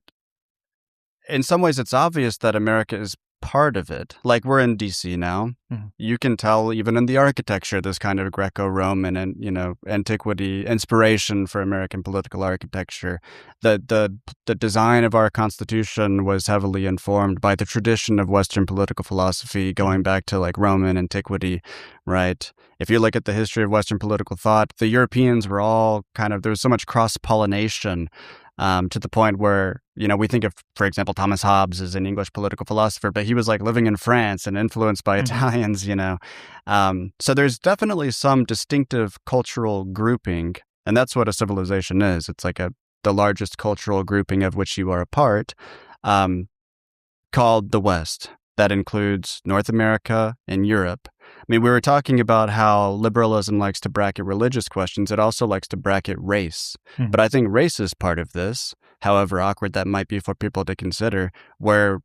in some ways, it's obvious that America is part of it. Like, we're in D.C. now. You can tell even in the architecture, this kind of Greco-Roman and, antiquity inspiration for American political architecture. The design of our Constitution was heavily informed by the tradition of Western political philosophy going back to, like, Roman antiquity, right? If you look at the history of Western political thought, the Europeans were all there was so much cross-pollination to the point where, we think of, for example, Thomas Hobbes as an English political philosopher, but he was like living in France and influenced by Italians, So there's definitely some distinctive cultural grouping, and that's what a civilization is. It's like the largest cultural grouping of which you are a part, called the West. That includes North America and Europe. I mean, we were talking about how liberalism likes to bracket religious questions. It also likes to bracket race. But I think race is part of this, however awkward that might be for people to consider, where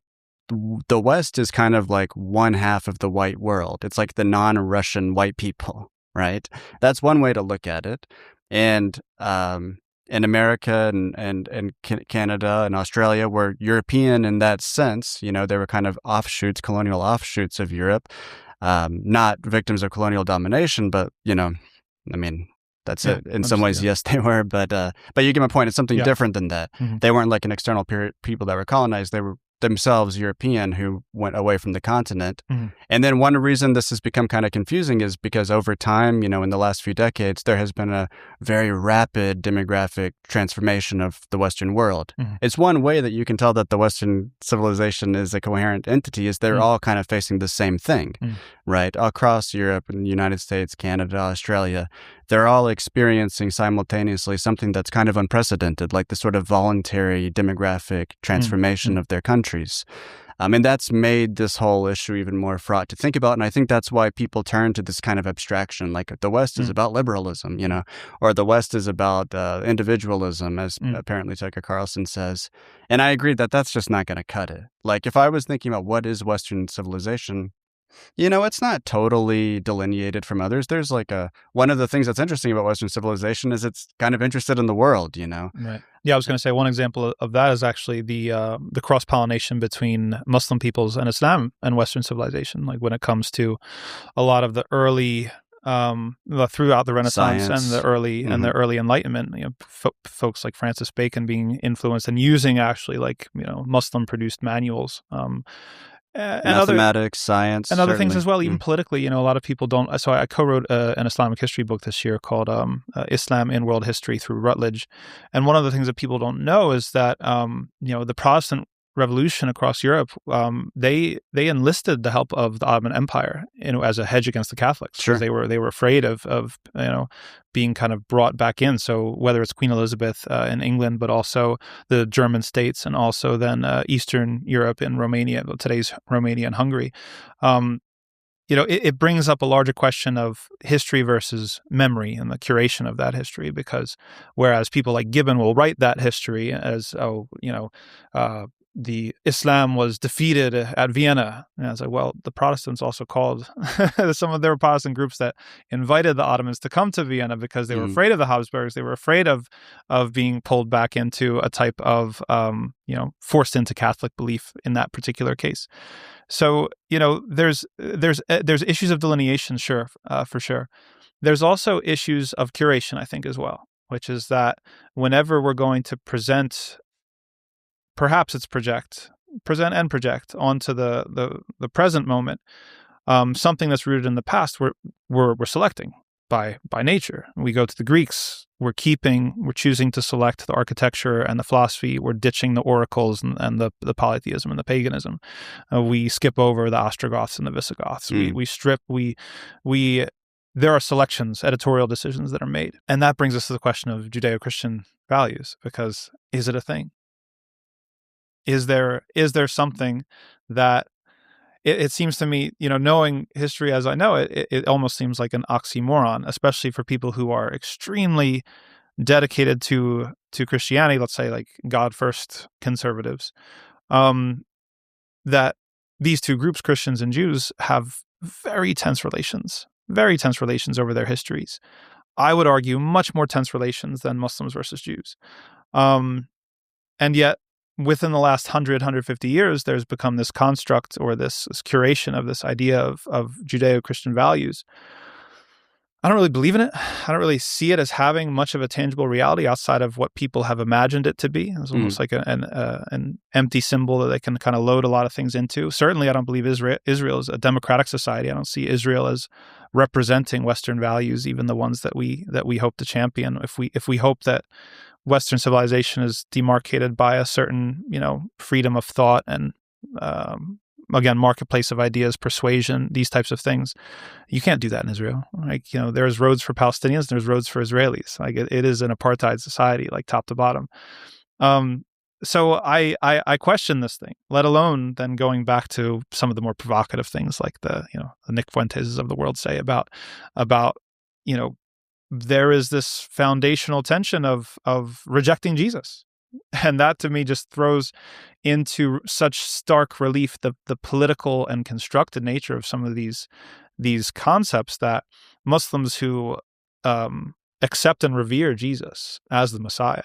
the West is kind of like one half of the white world. It's like the non-Russian white people, right? That's one way to look at it. And in America and Canada and Australia were European in that sense. They were kind of offshoots, colonial offshoots of Europe, not victims of colonial domination, but, that's it. In some ways, yes, they were. But you get my point. It's something different than that. They weren't like an external people that were colonized. They were themselves European who went away from the continent. And then one reason this has become kind of confusing is because over time, in the last few decades, there has been a very rapid demographic transformation of the Western world. It's one way that you can tell that the Western civilization is a coherent entity is they're all kind of facing the same thing, right? Across Europe and the United States, Canada, Australia, they're all experiencing simultaneously something that's kind of unprecedented, like the sort of voluntary demographic transformation of their countries. And that's made this whole issue even more fraught to think about. And I think that's why people turn to this kind of abstraction, like the West is about liberalism, or the West is about individualism, as apparently Tucker Carlson says. And I agree that that's just not going to cut it. Like, if I was thinking about what is Western civilization, it's not totally delineated from others. There's like one of the things that's interesting about Western civilization is it's kind of interested in the world, Right. Yeah, I was going to say one example of that is actually the cross-pollination between Muslim peoples and Islam and Western civilization. Like when it comes to a lot of the early throughout the Renaissance and the early Enlightenment, folks like Francis Bacon being influenced and using actually Muslim-produced manuals. Mathematics, science, and other things as well, even politically. A lot of people don't. So I co-wrote an Islamic history book this year called Islam in World History through Rutledge. And one of the things that people don't know is that, the Protestant Revolution across Europe, they enlisted the help of the Ottoman Empire as a hedge against the Catholics. Sure. They were afraid of being kind of brought back in. So whether it's Queen Elizabeth in England, but also the German states, and also then Eastern Europe in Romania, today's Romania and Hungary, it brings up a larger question of history versus memory and the curation of that history, because whereas people like Gibbon will write that history as, the Islam was defeated at Vienna. And I was like, well, the Protestants also called there were Protestant groups that invited the Ottomans to come to Vienna because they were afraid of the Habsburgs. They were afraid of being pulled back into a type of, forced into Catholic belief in that particular case. So, there's issues of delineation, sure, for sure. There's also issues of curation, I think, as well, which is that whenever we're going to present, perhaps it's present and project onto the present moment, something that's rooted in the past, we're selecting by nature. We go to the Greeks, we're choosing to select the architecture and the philosophy, we're ditching the oracles and the polytheism and the paganism. We skip over the Ostrogoths and the Visigoths. We strip, we there are selections, editorial decisions that are made. And that brings us to the question of Judeo-Christian values, because is it a thing? Is there something that it seems to me, knowing history as I know it, it almost seems like an oxymoron, especially for people who are extremely dedicated to Christianity, let's say like God first conservatives, that these two groups, Christians and Jews, have very tense relations over their histories. I would argue much more tense relations than Muslims versus Jews. And yet, within the last 150 years, there's become this construct or this curation of this idea of Judeo-Christian values. I don't really believe in it. I don't really see it as having much of a tangible reality outside of what people have imagined it to be. It's almost like an empty symbol that they can kind of load a lot of things into. Certainly, I don't believe Israel is a democratic society. I don't see Israel as representing Western values, even the ones that we hope to champion. If we hope that Western civilization is demarcated by a certain, freedom of thought and again, marketplace of ideas, persuasion, these types of things. You can't do that in Israel. Like, there's roads for Palestinians, and there's roads for Israelis. Like it is an apartheid society, like top to bottom. So I question this thing, let alone then going back to some of the more provocative things like the Nick Fuentes of the world say about there is this foundational tension of rejecting Jesus. And that to me just throws into such stark relief the political and constructed nature of some of these concepts that Muslims who accept and revere Jesus as the Messiah,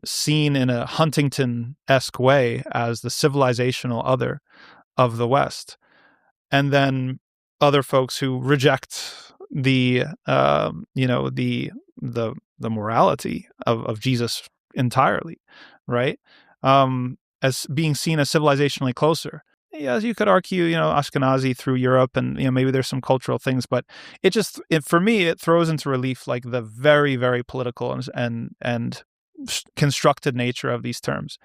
seen in a Huntington-esque way as the civilizational other of the West, and then other folks who reject the morality of Jesus entirely, right? As being seen as civilizationally closer. As you could argue, Ashkenazi through Europe, and maybe there's some cultural things, but for me it throws into relief like the very, very political and constructed nature of these terms.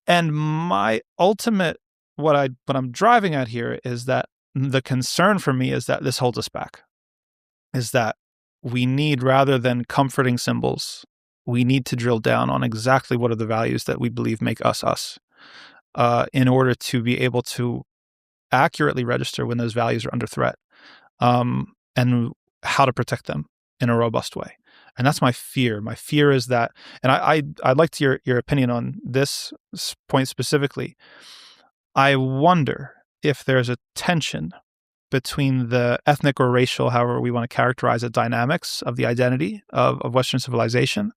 And my ultimate what I'm driving at here is that the concern for me is that this holds us back. Is that we need, rather than comforting symbols, we need to drill down on exactly what are the values that we believe make us, in order to be able to accurately register when those values are under threat, and how to protect them in a robust way. And that's my fear. My fear is that, and I'd like to your opinion on this point specifically. I wonder if there's a tension between the ethnic or racial, however we want to characterize it, dynamics of the identity of Western civilization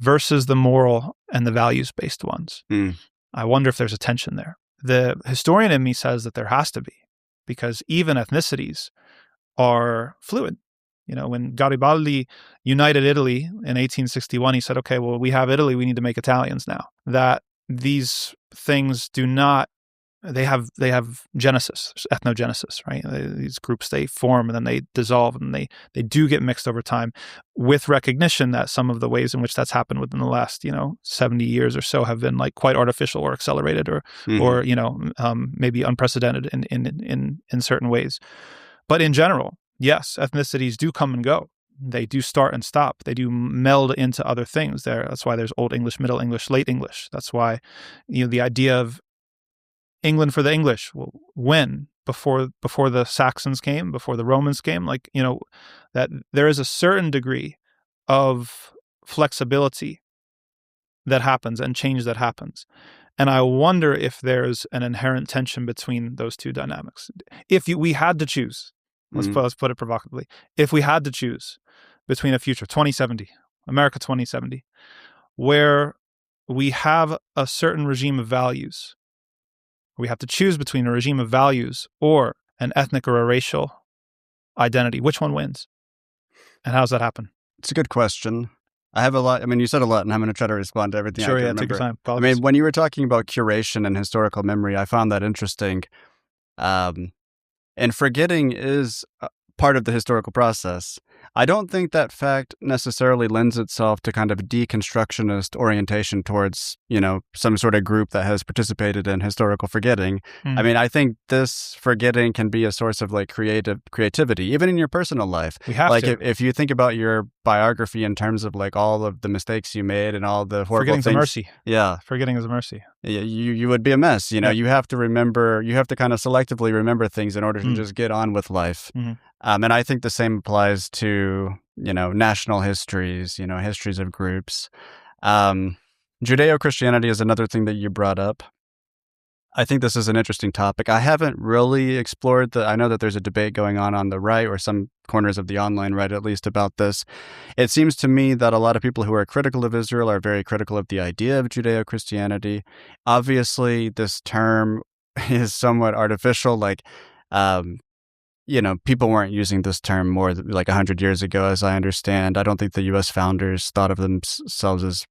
versus the moral and the values-based ones. I wonder if there's a tension there. The historian in me says that there has to be, because even ethnicities are fluid. When Garibaldi united Italy in 1861, he said, okay, well, we have Italy, we need to make Italians now. That these things do not, they have genesis, ethnogenesis, right? These groups, they form and then they dissolve, and they do get mixed over time, with recognition that some of the ways in which that's happened within the last 70 years or so have been like quite artificial or accelerated or maybe unprecedented in certain ways. But in general, yes, ethnicities do come and go. They do start and stop. They do meld into other things. That's why there's Old English, Middle English, Late English. That's why the idea of England for the English. Well, when? Before the Saxons came, before the Romans came, that there is a certain degree of flexibility that happens and change that happens. And I wonder if there's an inherent tension between those two dynamics. If we had to choose, let's put it provocatively, if we had to choose between a future, 2070, America 2070, where we have a certain regime of values, we have to choose between a regime of values or an ethnic or a racial identity, which one wins? And how does that happen? It's a good question. I have a lot. I mean, you said a lot, and I'm going to try to respond to everything. Sure, I can yeah, remember. take your time. I mean, when you were talking about curation and historical memory, I found that interesting. And forgetting is part of the historical process. I don't think that fact necessarily lends itself to kind of deconstructionist orientation towards, some sort of group that has participated in historical forgetting. I mean, I think this forgetting can be a source of like creativity, even in your personal life. We have like to. If you think about your biography in terms of like all of the mistakes you made and all the horrible Forgetting's things. a mercy. Yeah. Forgetting is a mercy. You would be a mess. You have to remember, you have to kind of selectively remember things in order to just get on with life. And I think the same applies to, national histories, histories of groups. Judeo-Christianity is another thing that you brought up. I think this is an interesting topic. I haven't really explored I know that there's a debate going on the right, or some corners of the online right at least, about this. It seems to me that a lot of people who are critical of Israel are very critical of the idea of Judeo-Christianity. Obviously, this term is somewhat artificial. Like, people weren't using this term more like 100 years ago, as I understand. I don't think the U.S. founders thought of themselves as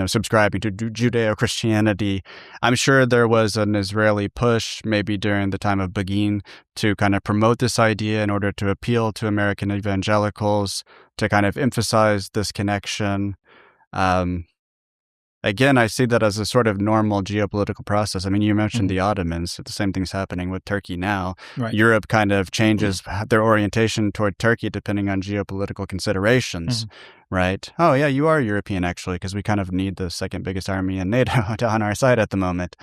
subscribing to Judeo-Christianity. I'm sure there was an Israeli push, maybe during the time of Begin, to kind of promote this idea in order to appeal to American evangelicals, to kind of emphasize this connection. Again, I see that as a sort of normal geopolitical process. I mean, you mentioned the Ottomans. The same thing's happening with Turkey now. Right. Europe kind of changes their orientation toward Turkey depending on geopolitical considerations, right? Oh, yeah, you are European, actually, because we kind of need the second biggest army in NATO on our side at the moment.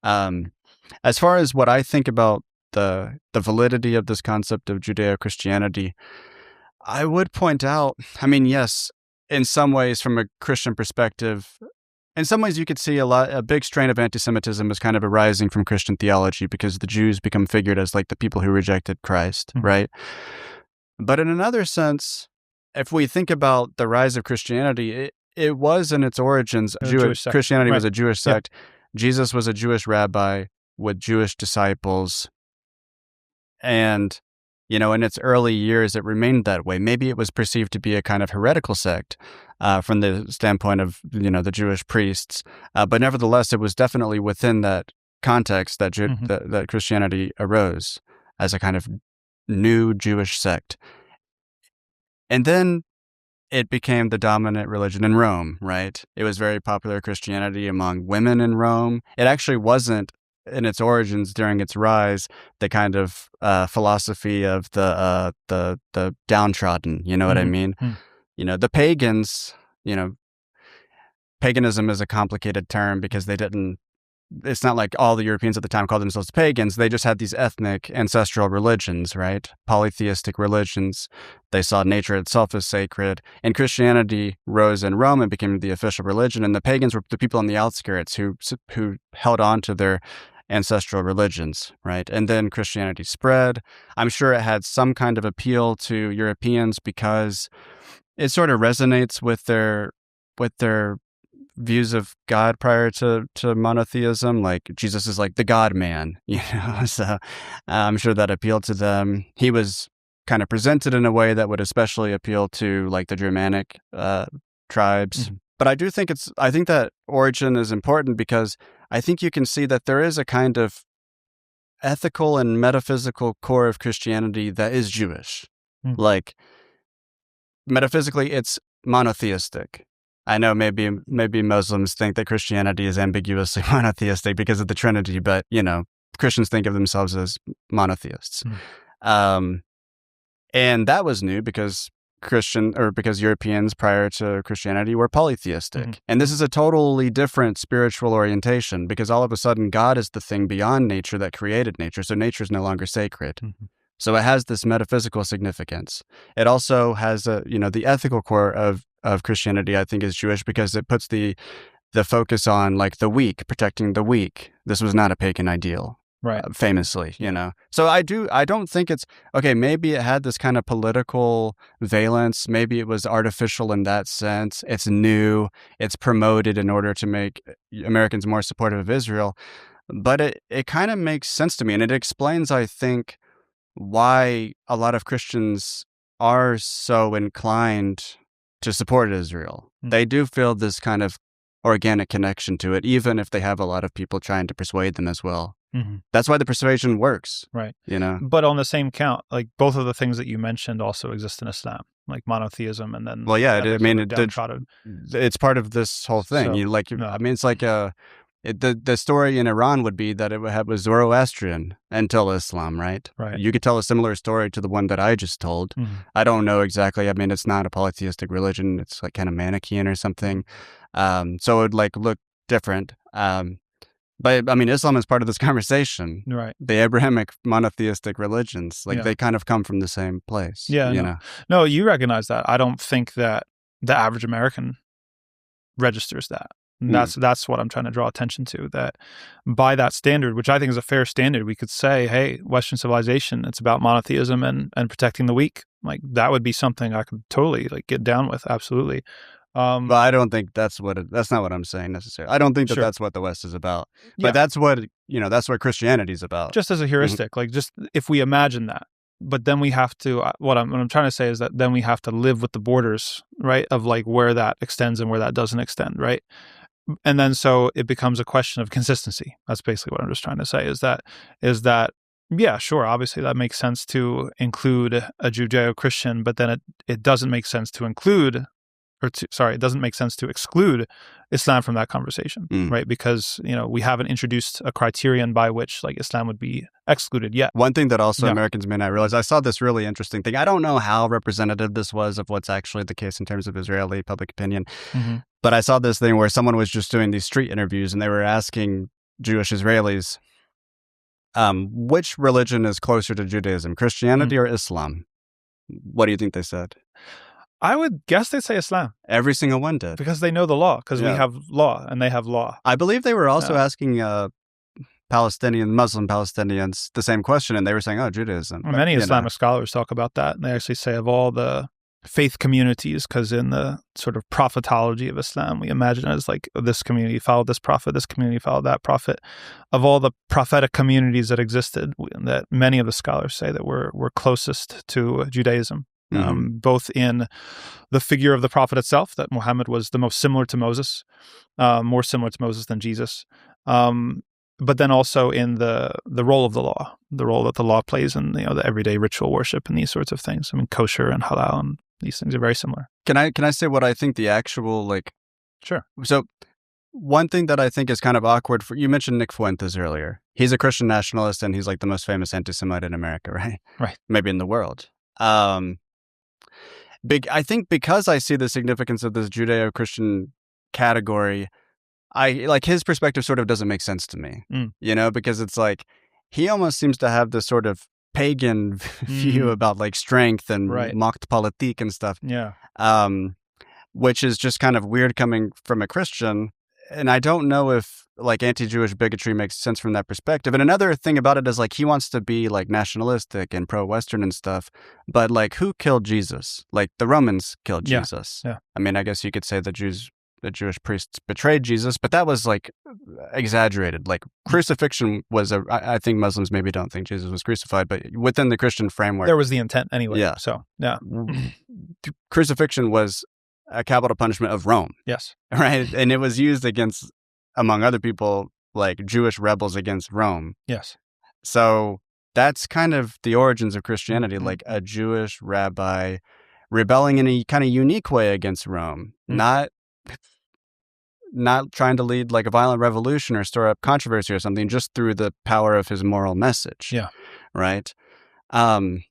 As far as what I think about the validity of this concept of Judeo-Christianity, I would point out, I mean, yes, in some ways, from a Christian perspective, in some ways, you could see a big strain of anti-Semitism is kind of arising from Christian theology, because the Jews become figured as like the people who rejected Christ, right? But in another sense, if we think about the rise of Christianity, it was in its origins, Christianity was a Jewish sect. Yep. Jesus was a Jewish rabbi with Jewish disciples. And, in its early years, it remained that way. Maybe it was perceived to be a kind of heretical sect from the standpoint of, the Jewish priests. But nevertheless, it was definitely within that context that that Christianity arose as a kind of new Jewish sect. And then it became the dominant religion in Rome, right? It was very popular Christianity among women in Rome. It actually wasn't, in its origins, during its rise, the kind of philosophy of the downtrodden. You know what I mean? The pagans. Paganism is a complicated term because they didn't. It's not like all the Europeans at the time called themselves pagans. They just had these ethnic ancestral religions, right? Polytheistic religions. They saw nature itself as sacred. And Christianity rose in Rome and became the official religion. And the pagans were the people on the outskirts who held on to their ancestral religions, right? And then Christianity spread. I'm sure it had some kind of appeal to Europeans because it sort of resonates with their views of God prior to monotheism. Like Jesus is like the God man, so I'm sure that appealed to them. He was kind of presented in a way that would especially appeal to like the Germanic tribes. But I think that origin is important because I think you can see that there is a kind of ethical and metaphysical core of Christianity that is Jewish. Like metaphysically, it's monotheistic. I know maybe Muslims think that Christianity is ambiguously monotheistic because of the Trinity, but, Christians think of themselves as monotheists. And that was new because Europeans prior to Christianity were polytheistic. And this is a totally different spiritual orientation because all of a sudden God is the thing beyond nature that created nature. So nature is no longer sacred. So it has this metaphysical significance. It also has the ethical core of Christianity, I think, is Jewish because it puts the focus on like the weak, protecting the weak. This was not a pagan ideal. Right. Famously, So I don't think it's, okay, maybe it had this kind of political valence. Maybe it was artificial in that sense. It's new. It's promoted in order to make Americans more supportive of Israel. But it kind of makes sense to me. And it explains, I think, why a lot of Christians are so inclined to support Israel. They do feel this kind of organic connection to it, even if they have a lot of people trying to persuade them as well. That's why the persuasion works. Right. You know? But on the same count, like both of the things that you mentioned also exist in Islam, like monotheism and then... Well, yeah, I mean, it's part of this whole thing. So, I mean, it's like the story in Iran would be that it was Zoroastrian until Islam, right? Right. You could tell a similar story to the one that I just told. I don't know exactly. I mean, it's not a polytheistic religion. It's like kind of Manichaean or something. So it would like look different. But I mean, Islam is part of this conversation. Right. The Abrahamic monotheistic religions, like they kind of come from the same place. Yeah. You know? No, you recognize that. I don't think that the average American registers that. And that's what I'm trying to draw attention to, that by that standard, which I think is a fair standard, we could say, hey, Western civilization, it's about monotheism and protecting the weak. Like that would be something I could totally like get down with. Absolutely. But I don't think that's not what I'm saying necessarily. I don't think that that's what the West is about. But that's what, that's what Christianity is about. Just as a heuristic, like just if we imagine that. But then we have to, what I'm trying to say is that then we have to live with the borders, right, of like where that extends and where that doesn't extend, right? And then so it becomes a question of consistency. That's basically what I'm just trying to say is that, yeah, sure, obviously that makes sense to include a Judeo-Christian, but then it doesn't make sense to include, it doesn't make sense to exclude Islam from that conversation, right? Because, we haven't introduced a criterion by which like Islam would be excluded yet. One thing that also Americans may not realize, I saw this really interesting thing. I don't know how representative this was of what's actually the case in terms of Israeli public opinion. But I saw this thing where someone was just doing these street interviews and they were asking Jewish Israelis, which religion is closer to Judaism, Christianity or Islam? What do you think they said? I would guess they'd say Islam. Every single one did. Because they know the law, because we have law and they have law. I believe they were also asking Muslim Palestinians the same question, and they were saying, oh, Judaism. Well, many Islamic scholars talk about that, and they actually say of all the faith communities, because in the sort of prophetology of Islam, we imagine it as like this community followed this prophet, this community followed that prophet. Of all the prophetic communities that existed, that many of the scholars say that we're closest to Judaism, both in the figure of the prophet itself, that Muhammad was the most similar to Moses, more similar to Moses than Jesus, but then also in the role of the law, the role that the law plays in the everyday ritual worship and these sorts of things. I mean, kosher and halal and these things are very similar. Can I say what I think the actual Sure. So one thing that I think is kind of awkward you mentioned Nick Fuentes earlier. He's a Christian nationalist and he's like the most famous anti-Semite in America, right? Right. Maybe in the world. I think because I see the significance of this Judeo-Christian category, I like his perspective sort of doesn't make sense to me, because it's like he almost seems to have this sort of pagan view about like strength and Macht Politik and stuff. Yeah. Which is just kind of weird coming from a Christian. And I don't know if like anti-Jewish bigotry makes sense from that perspective. And another thing about it is like he wants to be like nationalistic and pro-Western and stuff. But like who killed Jesus? Like the Romans killed Jesus. Yeah. I mean, I guess you could say the Jewish priests betrayed Jesus, but that was like exaggerated. Like crucifixion was I think Muslims maybe don't think Jesus was crucified, but within the Christian framework. There was the intent anyway. Yeah. So, yeah. Crucifixion was a capital punishment of Rome. Yes. Right? And it was used against, among other people, like Jewish rebels against Rome. Yes. So that's kind of the origins of Christianity, like a Jewish rabbi rebelling in a kind of unique way against Rome, not trying to lead like a violent revolution or stir up controversy or something, just through the power of his moral message. Yeah. Right. And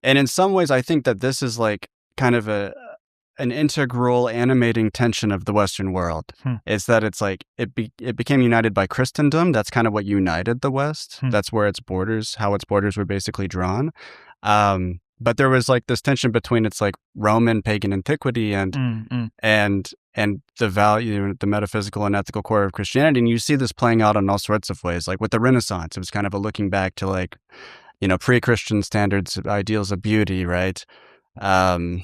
in some ways, I think that this is like kind of an integral animating tension of the Western world. Is that it's like it became united by Christendom. That's kind of what united the West. That's where how its borders were basically drawn. But there was like this tension between its like Roman pagan antiquity and the value, the metaphysical and ethical core of Christianity. And you see this playing out in all sorts of ways. Like with the Renaissance, it was kind of a looking back to like, pre-Christian standards, ideals of beauty, right? And,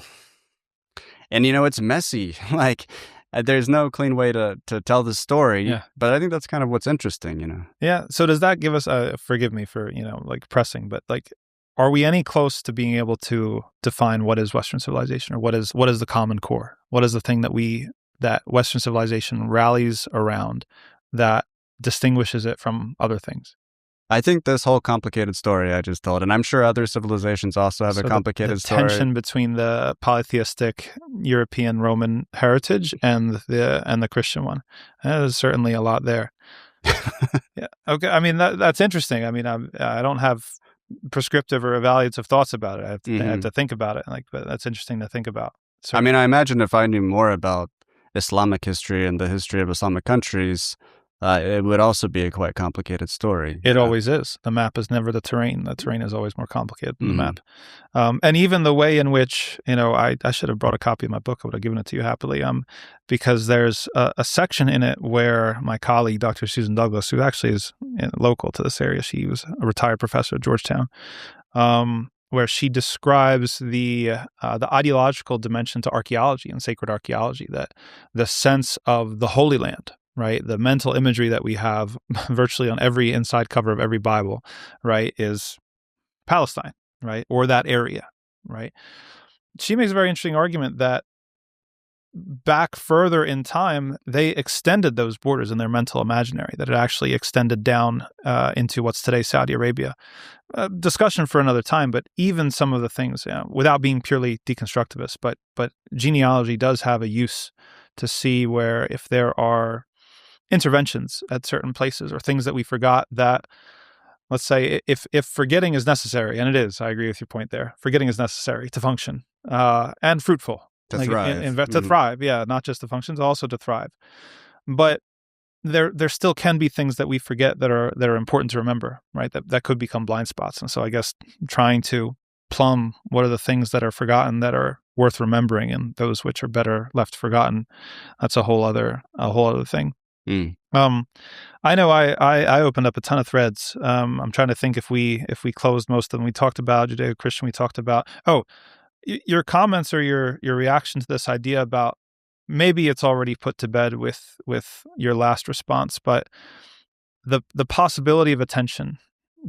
it's messy. Like, there's no clean way to tell the story. Yeah. But I think that's kind of what's interesting, Yeah. So does that give us, forgive me for, like pressing, but like, are we any close to being able to define what is Western civilization, or what is the common core? What is the thing that Western civilization rallies around that distinguishes it from other things? I think this whole complicated story I just told, and I'm sure other civilizations also have a complicated the story. tension between the polytheistic European Roman heritage and the Christian one. There's certainly a lot there. Yeah. Okay. I mean, that's interesting. I mean, I don't have prescriptive or evaluative thoughts about it. I have to think about it. But that's interesting to think about. I mean, I imagine if I knew more about Islamic history and the history of Islamic countries, it would also be a quite complicated story. It always is. The map is never the terrain. The terrain is always more complicated than the map. And even the way in which, I should have brought a copy of my book. I would have given it to you happily. Because there's a section in it where my colleague, Dr. Susan Douglas, who actually is local to this area, she was a retired professor at Georgetown, where she describes the ideological dimension to archaeology and sacred archaeology, that the sense of the Holy Land, right? The mental imagery that we have virtually on every inside cover of every Bible, right, is Palestine, right? Or that area, right? She makes a very interesting argument that back further in time, they extended those borders in their mental imaginary, that it actually extended down into what's today Saudi Arabia. Discussion for another time, but even some of the things, without being purely deconstructivist, but genealogy does have a use to see where if there are interventions at certain places or things that we forgot that, let's say, if forgetting is necessary, and it is, I agree with your point there, forgetting is necessary to function and fruitful. To thrive. To thrive, yeah, not just to functions, also to thrive. But there still can be things that we forget that are important to remember, right? That could become blind spots. And so I guess trying to plumb what are the things that are forgotten that are worth remembering, and those which are better left forgotten, that's a whole other thing. I know I opened up a ton of threads. I'm trying to think if we closed most of them. We talked about Judeo-Christian. We talked about your comments or your reaction to this idea about maybe it's already put to bed with your last response, but the possibility of a tension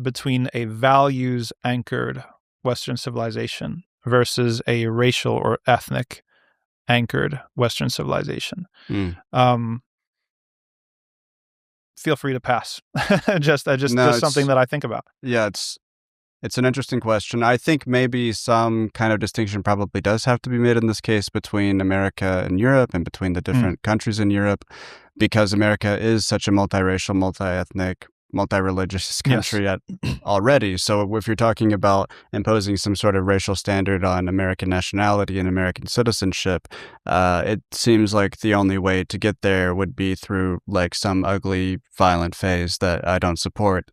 between a values anchored Western civilization versus a racial or ethnic anchored Western civilization. Feel free to pass. just something that I think about. Yeah, it's an interesting question. I think maybe some kind of distinction probably does have to be made in this case between America and Europe and between the different countries in Europe, because America is such a multiracial, multi-ethnic, multi-religious country already. So if you're talking about imposing some sort of racial standard on American nationality and American citizenship, it seems like the only way to get there would be through like some ugly, violent phase that I don't support.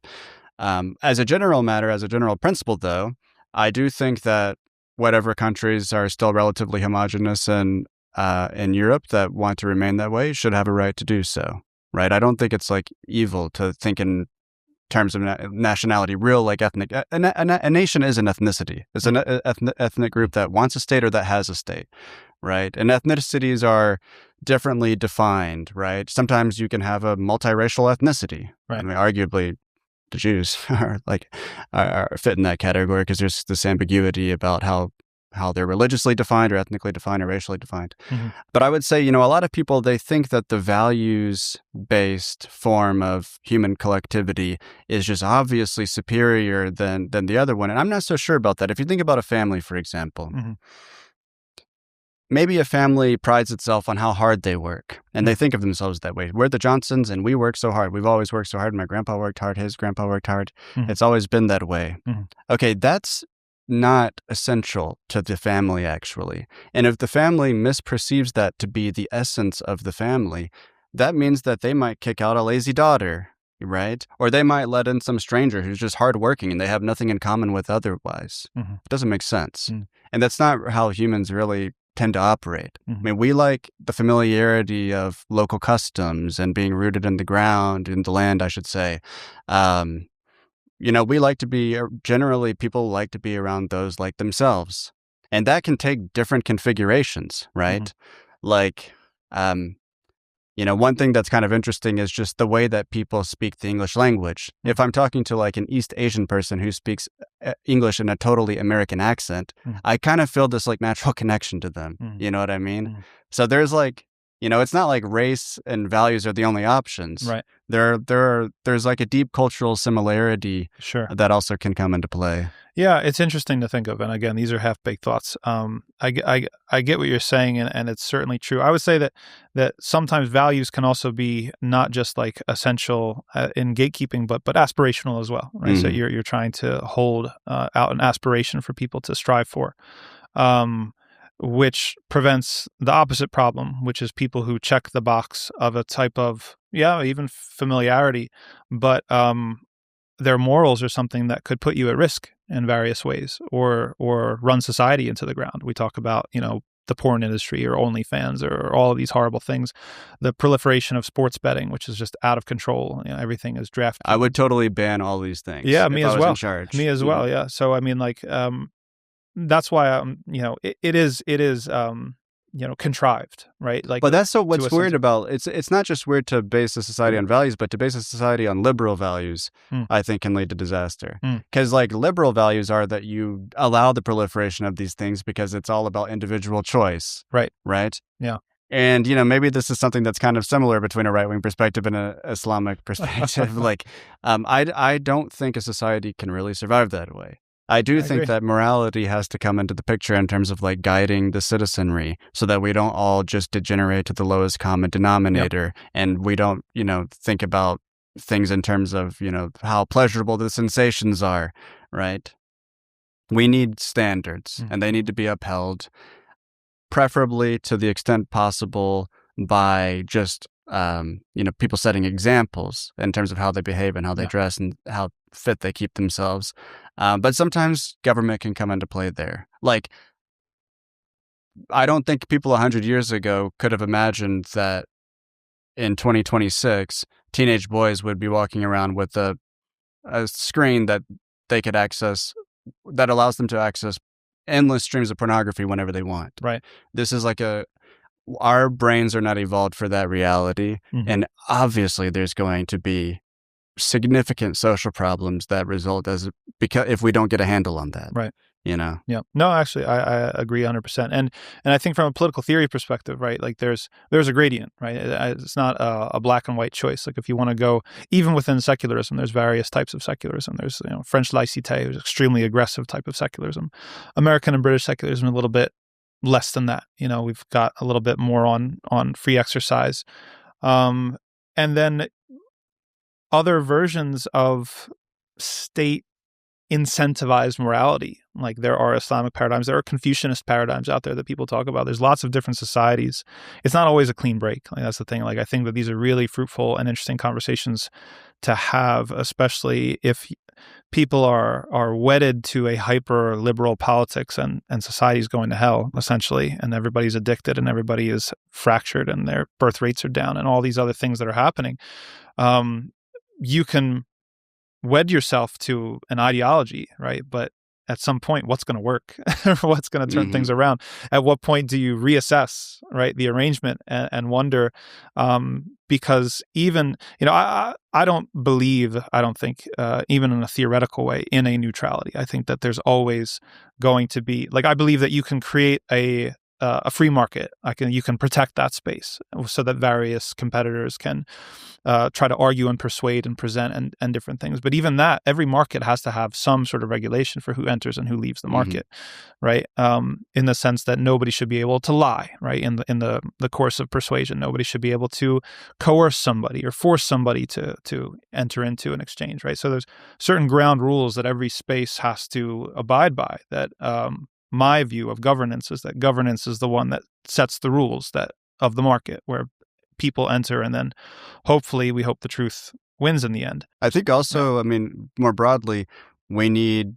As a general matter, as a general principle, though, I do think that whatever countries are still relatively homogenous in Europe that want to remain that way should have a right to do so. Right? I don't think it's like evil to think in terms of nationality, real like ethnic. A nation is an ethnicity. It's an ethnic group that wants a state or that has a state, right? And ethnicities are differently defined, right? Sometimes you can have a multiracial ethnicity. Right. I mean, arguably, the Jews are fit in that category because there's this ambiguity about how they're religiously defined or ethnically defined or racially defined. But I would say, a lot of people, they think that the values-based form of human collectivity is just obviously superior than the other one. And I'm not so sure about that. If you think about a family, for example, maybe a family prides itself on how hard they work, and they think of themselves that way. We're the Johnsons, and we work so hard. We've always worked so hard. My grandpa worked hard. His grandpa worked hard. It's always been that way. Okay, that's not essential to the family, actually. And if the family misperceives that to be the essence of the family, that means that they might kick out a lazy daughter, right? Or they might let in some stranger who's just hardworking and they have nothing in common with otherwise. It doesn't make sense. And that's not how humans really tend to operate. I mean, we like the familiarity of local customs and being rooted in the ground, in the land, I should say. We like to be, generally people like to be around those like themselves. And that can take different configurations, right? Like, one thing that's kind of interesting is just the way that people speak the English language. If I'm talking to like an East Asian person who speaks English in a totally American accent, I kind of feel this like natural connection to them. You know what I mean? So there's like It's not like race and values are the only options. Right. There's like a deep cultural similarity that also can come into play. Yeah, it's interesting to think of. And again, these are half-baked thoughts. I get what you're saying, and it's certainly true. I would say that sometimes values can also be not just like essential in gatekeeping, but aspirational as well, right? So you're trying to hold out an aspiration for people to strive for, which prevents the opposite problem, which is people who check the box of a type of, even familiarity, but their morals are something that could put you at risk in various ways or run society into the ground. We talk about, the porn industry or OnlyFans or all of these horrible things, the proliferation of sports betting, which is just out of control. Everything is drafted. I would totally ban all these things. Yeah, me as well. In charge. Me as well. Yeah. So, I mean, like, that's why, it is contrived, right? Like, but that's what's weird about it's not just weird to base a society on values, but to base a society on liberal values, I think can lead to disaster. Because like liberal values are that you allow the proliferation of these things because it's all about individual choice. Right. Right. Yeah. And, maybe this is something that's kind of similar between a right-wing perspective and an Islamic perspective. Like, I don't think a society can really survive that way. I do think that morality has to come into the picture in terms of like guiding the citizenry so that we don't all just degenerate to the lowest common denominator and we don't, think about things in terms of, how pleasurable the sensations are, right? We need standards and they need to be upheld, preferably to the extent possible by just, people setting examples in terms of how they behave and how they dress and how fit they keep themselves. But sometimes government can come into play there. Like, I don't think people 100 years ago could have imagined that in 2026, teenage boys would be walking around with a screen that they could access, that allows them to access endless streams of pornography whenever they want. Right. This is like our brains are not evolved for that reality. And obviously there's going to be significant social problems that result because if we don't get a handle on that. Right. Yeah. No, actually, I agree 100%. And I think from a political theory perspective, right, like there's a gradient, right? It's not a black and white choice. Like if you want to go, even within secularism, there's various types of secularism. There's, French laïcité, which is extremely aggressive type of secularism. American and British secularism, a little bit less than that. We've got a little bit more on free exercise. And then other versions of state incentivized morality. Like there are Islamic paradigms, there are Confucianist paradigms out there that people talk about. There's lots of different societies. It's not always a clean break. Like that's the thing. Like I think that these are really fruitful and interesting conversations to have, especially if people are wedded to a hyper liberal politics and society's going to hell essentially, and everybody's addicted and everybody is fractured and their birth rates are down and all these other things that are happening. You can wed yourself to an ideology, right? But at some point, what's going to work? What's going to turn things around? At what point do you reassess, right, the arrangement and wonder? Because even, I don't think, even in a theoretical way, in a neutrality. I think that there's always going to be, like, I believe that you can create a free market. You can protect that space so that various competitors can try to argue and persuade and present and different things. But even that, every market has to have some sort of regulation for who enters and who leaves the market, right? In the sense that nobody should be able to lie, right? In the course of persuasion, nobody should be able to coerce somebody or force somebody to enter into an exchange, right? So there's certain ground rules that every space has to abide by. That my view of governance is that governance is the one that sets the rules of the market where people enter, and then hopefully we hope the truth wins in the end. I think also, I mean, more broadly, we need,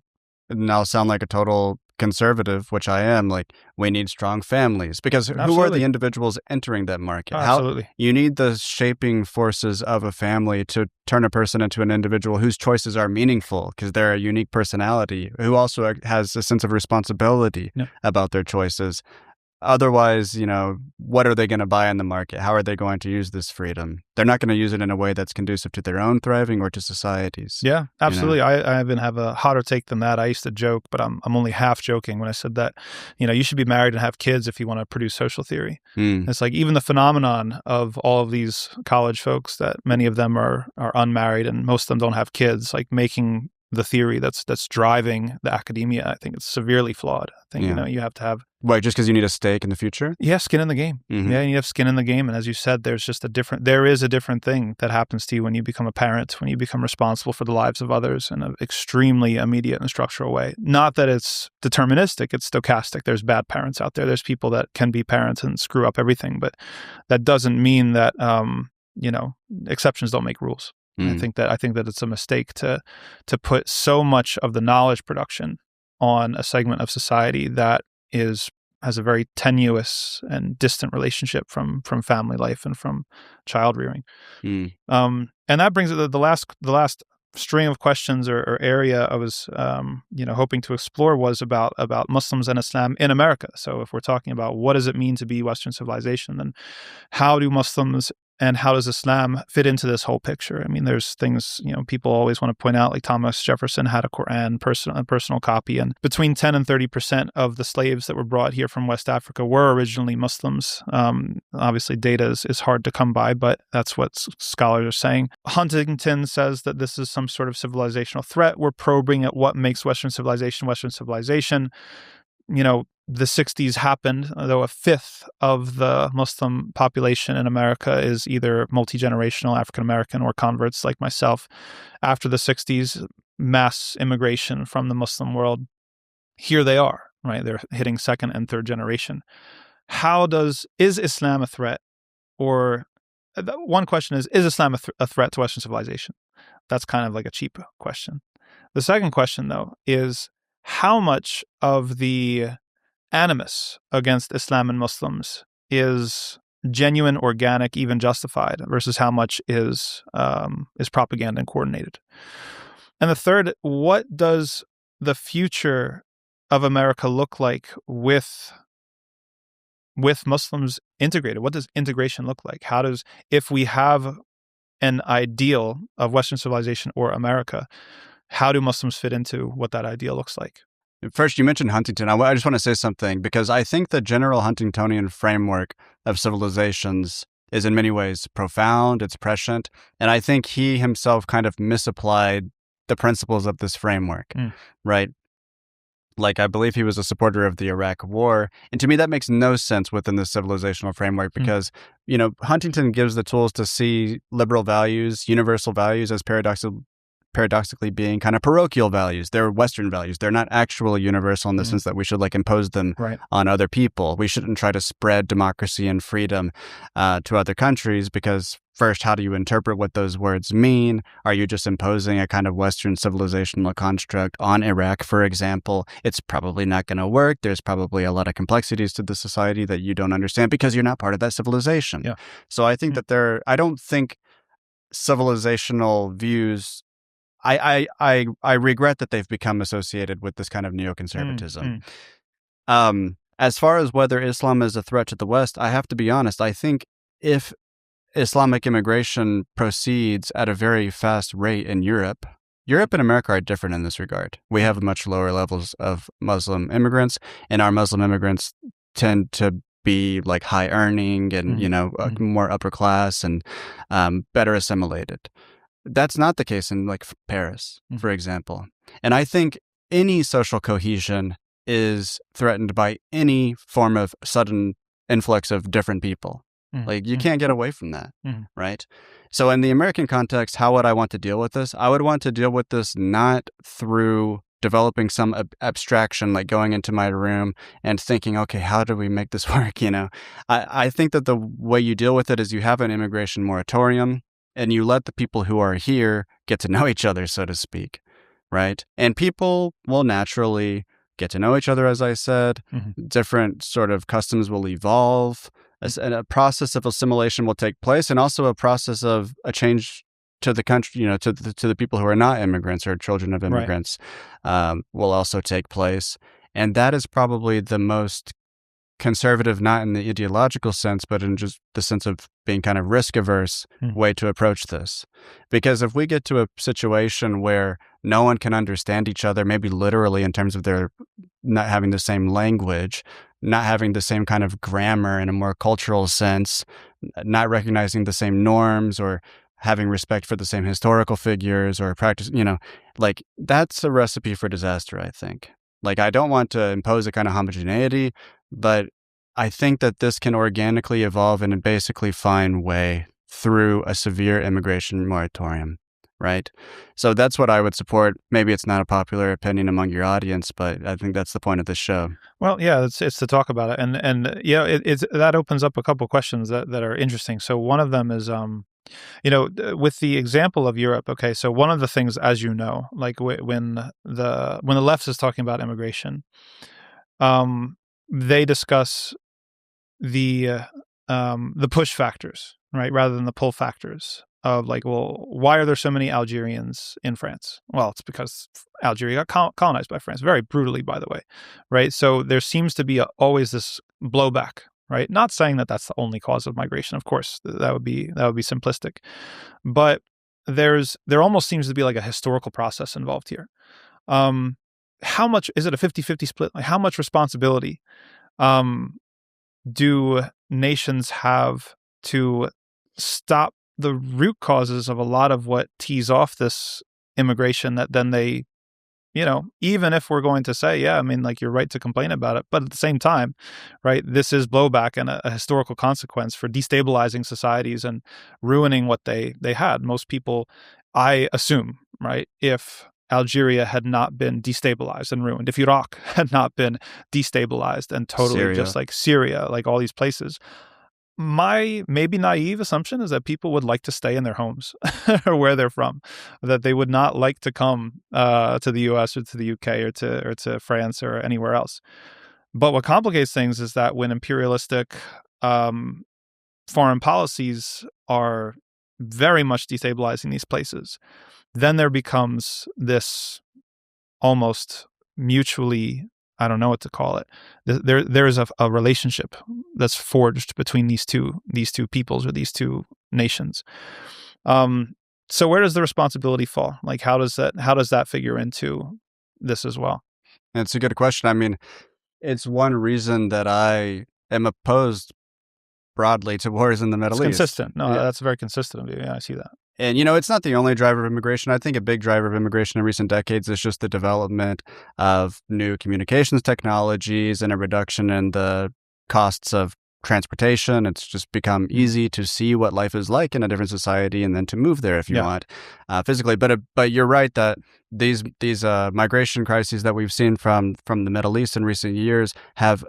and I'll sound like a total conservative, which I am, like we need strong families, because who are the individuals entering that market? Absolutely. You need the shaping forces of a family to turn a person into an individual whose choices are meaningful because they're a unique personality, who also has a sense of responsibility about their choices. Otherwise, what are they going to buy in the market? How are they going to use this freedom? They're not going to use it in a way that's conducive to their own thriving or to society's. Yeah, absolutely. I even have a hotter take than that. I used to joke, but I'm only half joking when I said that, you should be married and have kids if you want to produce social theory. It's like even the phenomenon of all of these college folks that many of them are unmarried and most of them don't have kids, like making the theory that's driving the academia, I think it's severely flawed. I think, you have to have... Why, just because you need a stake in the future? Yeah, skin in the game. Mm-hmm. Yeah, you have skin in the game. And as you said, there is a different thing that happens to you when you become a parent, when you become responsible for the lives of others in an extremely immediate and structural way. Not that it's deterministic, it's stochastic. There's bad parents out there. There's people that can be parents and screw up everything. But that doesn't mean that, exceptions don't make rules. I think that it's a mistake to put so much of the knowledge production on a segment of society that has a very tenuous and distant relationship from family life and from child rearing. And that brings it to the last string of questions or area I was hoping to explore was about Muslims and Islam in America. So if we're talking about what does it mean to be Western civilization, then how do Muslims and how does Islam fit into this whole picture? I mean, there's things, people always want to point out, like Thomas Jefferson had a Quran, a personal copy, and between 10 and 30% of the slaves that were brought here from West Africa were originally Muslims. Obviously, data is hard to come by, but that's what scholars are saying. Huntington says that this is some sort of civilizational threat. We're probing at what makes Western civilization Western civilization. The 60s happened, though a fifth of the Muslim population in America is either multi-generational African-American or converts like myself. After the 60s, mass immigration from the Muslim world, here they are, right? They're hitting second and third generation. Is Islam a threat? Or one question is Islam a threat to Western civilization? That's kind of like a cheap question. The second question, though, is how much of the animus against Islam and Muslims is genuine, organic, even justified, versus how much is propaganda and coordinated. And the third, what does the future of America look like with Muslims integrated? What does integration look like? If we have an ideal of Western civilization or America, how do Muslims fit into what that ideal looks like? First, you mentioned Huntington. I just want to say something, because I think the general Huntingtonian framework of civilizations is in many ways profound, it's prescient, and I think he himself kind of misapplied the principles of this framework, right? Like, I believe he was a supporter of the Iraq War, and to me that makes no sense within the civilizational framework because, Huntington gives the tools to see liberal values, universal values as paradoxically being kind of parochial values. They're Western values. They're not actual universal in the sense that we should impose them on other people. We shouldn't try to spread democracy and freedom to other countries because first, how do you interpret what those words mean? Are you just imposing a kind of Western civilizational construct on Iraq, for example? It's probably not going to work. There's probably a lot of complexities to the society that you don't understand because you're not part of that civilization. Yeah. So I think that I don't think civilizational views I regret that they've become associated with this kind of neoconservatism. As far as whether Islam is a threat to the West, I have to be honest. I think if Islamic immigration proceeds at a very fast rate in Europe and America are different in this regard. We have much lower levels of Muslim immigrants, and our Muslim immigrants tend to be high earning and, more upper class and better assimilated. That's not the case in Paris, for example. And I think any social cohesion is threatened by any form of sudden influx of different people. You can't get away from that, right? So in the American context, how would I want to deal with this? I would want to deal with this not through developing some abstraction, like going into my room and thinking, okay, how do we make this work? I think that the way you deal with it is you have an immigration moratorium, and you let the people who are here get to know each other, so to speak, right? And people will naturally get to know each other, as I said. Different sort of customs will evolve. And a process of assimilation will take place, and also a process of a change to the country, to the people who are not immigrants or children of immigrants will also take place. And that is probably the most conservative, not in the ideological sense, but in just the sense of being kind of risk-averse way to approach this. Because if we get to a situation where no one can understand each other, maybe literally in terms of their not having the same language, not having the same kind of grammar in a more cultural sense, not recognizing the same norms or having respect for the same historical figures or practice, like that's a recipe for disaster, I think. Like, I don't want to impose a kind of homogeneity, but I think that this can organically evolve in a basically fine way through a severe immigration moratorium, right? So that's what I would support. Maybe it's not a popular opinion among your audience, but I think that's the point of this show. Well, yeah, it's to talk about it. And yeah, it's that opens up a couple questions that are interesting. So one of them is, with the example of Europe, okay, so one of the things, as you know, like when the left is talking about immigration, they discuss the push factors, right, rather than the pull factors of like, well, why are there so many Algerians in France? Well, it's because Algeria got colonized by France, very brutally, by the way, right? So there seems to be always this blowback. Right, not saying that that's the only cause of migration. Of course, that would be simplistic, but there almost seems to be like a historical process involved here. How much is it a 50-50 split? Like, how much responsibility do nations have to stop the root causes of a lot of what tees off this immigration that then they, even if we're going to say, yeah, I mean, like, you're right to complain about it, but at the same time, right, this is blowback and a historical consequence for destabilizing societies and ruining what they had. Most people, I assume, right, if Algeria had not been destabilized and ruined, if Iraq had not been destabilized and totally Syria. Just like Syria, like all these places, my maybe naive assumption is that people would like to stay in their homes or where they're from, that they would not like to come to the US or to the UK or to France or anywhere else. But what complicates things is that when imperialistic foreign policies are very much destabilizing these places, then there becomes this almost mutually, I don't know what to call it. There is a relationship that's forged between these two peoples or these two nations. So where does the responsibility fall? Like, how does that figure into this as well? It's a good question. I mean, it's one reason that I am opposed broadly to wars in the Middle East. Consistent. No, that's very consistent of you. Yeah, I see that. And, it's not the only driver of immigration. I think a big driver of immigration in recent decades is just the development of new communications technologies and a reduction in the costs of transportation. It's just become easy to see what life is like in a different society and then to move there if you want physically. But you're right that these migration crises that we've seen from the Middle East in recent years have,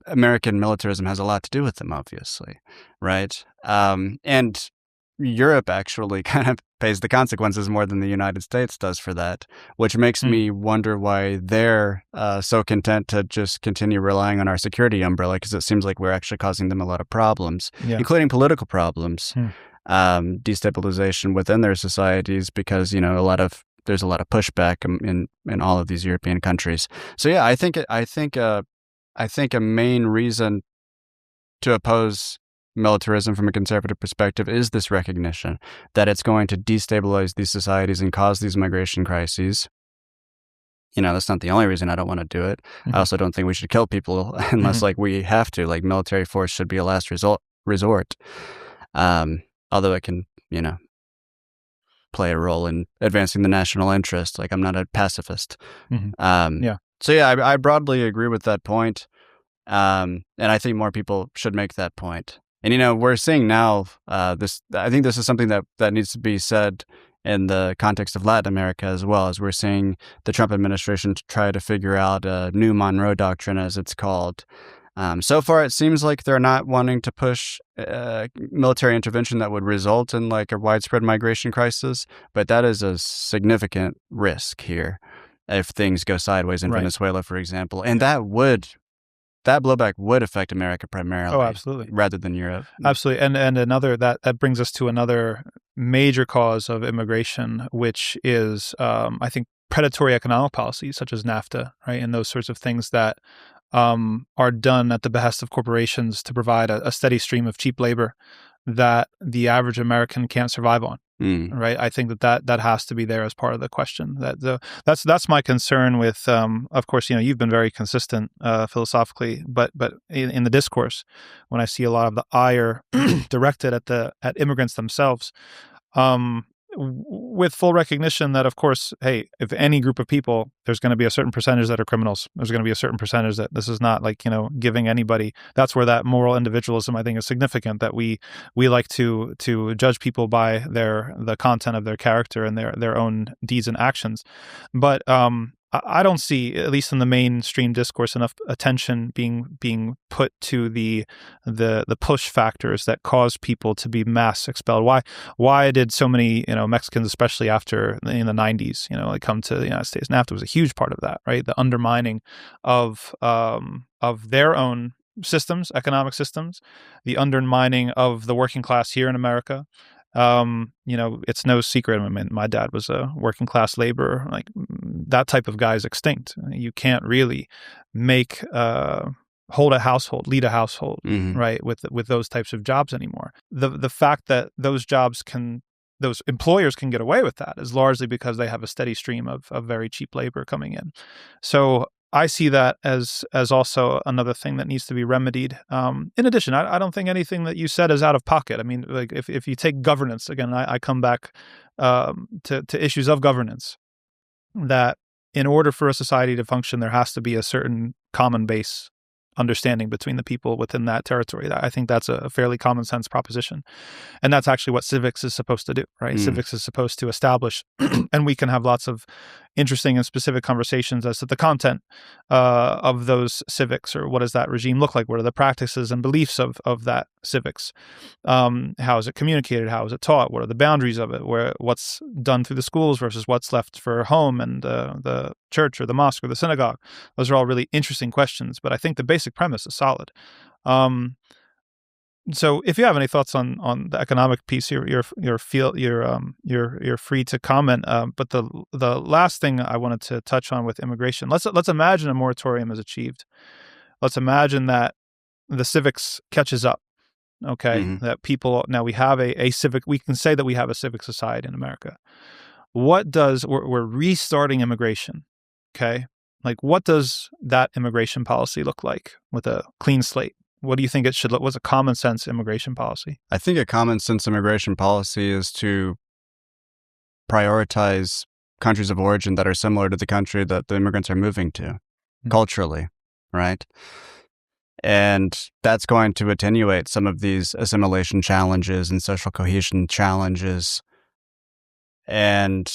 American militarism has a lot to do with them, obviously, right? And Europe actually kind of pays the consequences more than the United States does for that, which makes me wonder why they're so content to just continue relying on our security umbrella, because it seems like we're actually causing them a lot of problems, including political problems, destabilization within their societies, because, there's a lot of pushback in all of these European countries. So yeah, I think a main reason to oppose militarism from a conservative perspective is this recognition that it's going to destabilize these societies and cause these migration crises. That's not the only reason I don't want to do it. I also don't think we should kill people unless we have to. Like, military force should be a last resort. Although it can, play a role in advancing the national interest. Like, I'm not a pacifist. So yeah, I broadly agree with that point. And I think more people should make that point. And, we're seeing now I think this is something that needs to be said in the context of Latin America as well, as we're seeing the Trump administration try to figure out a new Monroe Doctrine, as it's called. So far, it seems like they're not wanting to push military intervention that would result in like a widespread migration crisis, but that is a significant risk here if things go sideways in Venezuela, for example. And that blowback would affect America primarily. Oh, absolutely. Rather than Europe. Absolutely. And another, that brings us to another major cause of immigration, which is, I think, predatory economic policies such as NAFTA, right? And those sorts of things that are done at the behest of corporations to provide a steady stream of cheap labor that the average American can't survive on. Right. I think that has to be there as part of the question. That's my concern with, of course, you've been very consistent philosophically, but in the discourse, when I see a lot of the ire directed at immigrants themselves, with full recognition that, of course, hey, if any group of people, there's going to be a certain percentage that are criminals. There's going to be a certain percentage that this is not like, giving anybody. That's where that moral individualism, I think, is significant, that we like to judge people by the content of their character and their own deeds and actions. But I don't see, at least in the mainstream discourse, enough attention being put to the push factors that cause people to be mass expelled. Why did so many Mexicans, especially after in the 90s, come to the United States? NAFTA was a huge part of that, right? The undermining of their own systems, economic systems, the undermining of the working class here in America. It's no secret. I mean, my dad was a working class laborer. Like, that type of guy is extinct. You can't really lead a household, right, with those types of jobs anymore. The fact that those employers can get away with that is largely because they have a steady stream of very cheap labor coming in. So I see that as also another thing that needs to be remedied. In addition, I don't think anything that you said is out of pocket. I mean, like if you take governance, again, I come back to issues of governance, that in order for a society to function, there has to be a certain common base understanding between the people within that territory. I think that's a fairly common sense proposition. And that's actually what civics is supposed to do, right? Civics is supposed to establish, and we can have lots of interesting and specific conversations as to the content of those civics, or what does that regime look like? What are the practices and beliefs of that civics? How is it communicated? How is it taught? What are the boundaries of it? What's done through the schools versus what's left for home and the church or the mosque or the synagogue? Those are all really interesting questions, but I think the basic premise is solid. So if you have any thoughts on the economic piece, you're free to comment. But the last thing I wanted to touch on with immigration, let's imagine a moratorium is achieved. Let's imagine that the civics catches up. Okay, that people now we have a civic. We can say that we have a civic society in America. We're restarting immigration? Okay, like what does that immigration policy look like with a clean slate? What do you think it should look? What's a common sense immigration policy? I think a common sense immigration policy is to prioritize countries of origin that are similar to the country that the immigrants are moving to, culturally, right? And that's going to attenuate some of these assimilation challenges and social cohesion challenges. And,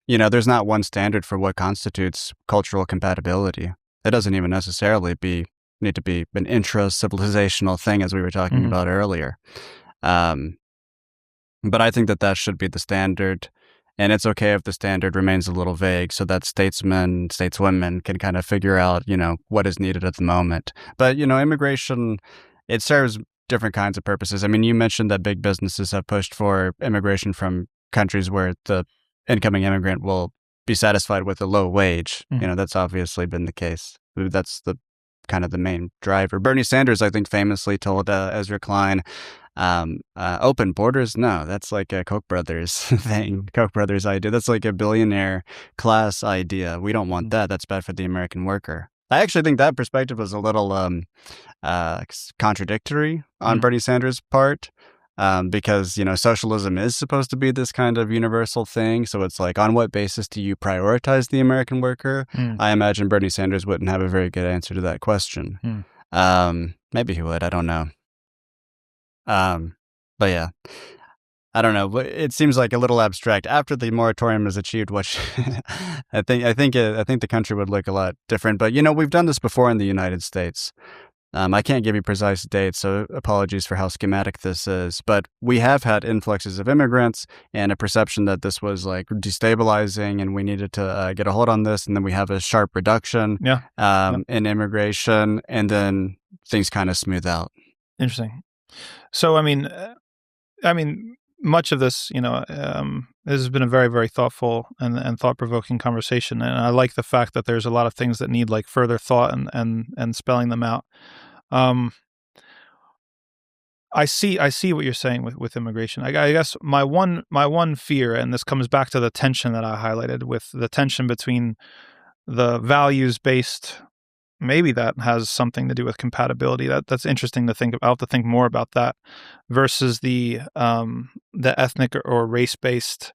there's not one standard for what constitutes cultural compatibility. It doesn't even necessarily need to be an intra-civilizational thing, as we were talking about earlier. But I think that should be the standard. And it's okay if the standard remains a little vague so that statesmen, stateswomen can kind of figure out, what is needed at the moment. But, immigration, it serves different kinds of purposes. I mean, you mentioned that big businesses have pushed for immigration from countries where the incoming immigrant will be satisfied with a low wage. That's obviously been the case. That's the kind of the main driver. Bernie Sanders, I think, famously told Ezra Klein, open borders? No, that's like a Koch brothers thing, Koch brothers idea. That's like a billionaire class idea. We don't want that. That's bad for the American worker. I actually think that perspective was a little contradictory on Bernie Sanders' part. Because, socialism is supposed to be this kind of universal thing. So it's like, on what basis do you prioritize the American worker? I imagine Bernie Sanders wouldn't have a very good answer to that question. Maybe he would. I don't know. But yeah, I don't know. It seems like a little abstract. After the moratorium is achieved, which I think the country would look a lot different. But, we've done this before in the United States. I can't give you precise dates, so apologies for how schematic this is, but we have had influxes of immigrants and a perception that this was like destabilizing and we needed to get a hold on this, and then we have a sharp reduction in immigration, and then things kind of smooth out. Interesting. So, I mean, much of this, this has been a very, very thoughtful and thought-provoking conversation, and I like the fact that there's a lot of things that need like further thought and spelling them out. I see what you're saying with immigration. I guess my one fear, and this comes back to the tension that I highlighted, with the tension between the values-based. Maybe that has something to do with compatibility. That's interesting to think about. I'll have to think more about that, versus the ethnic or race-based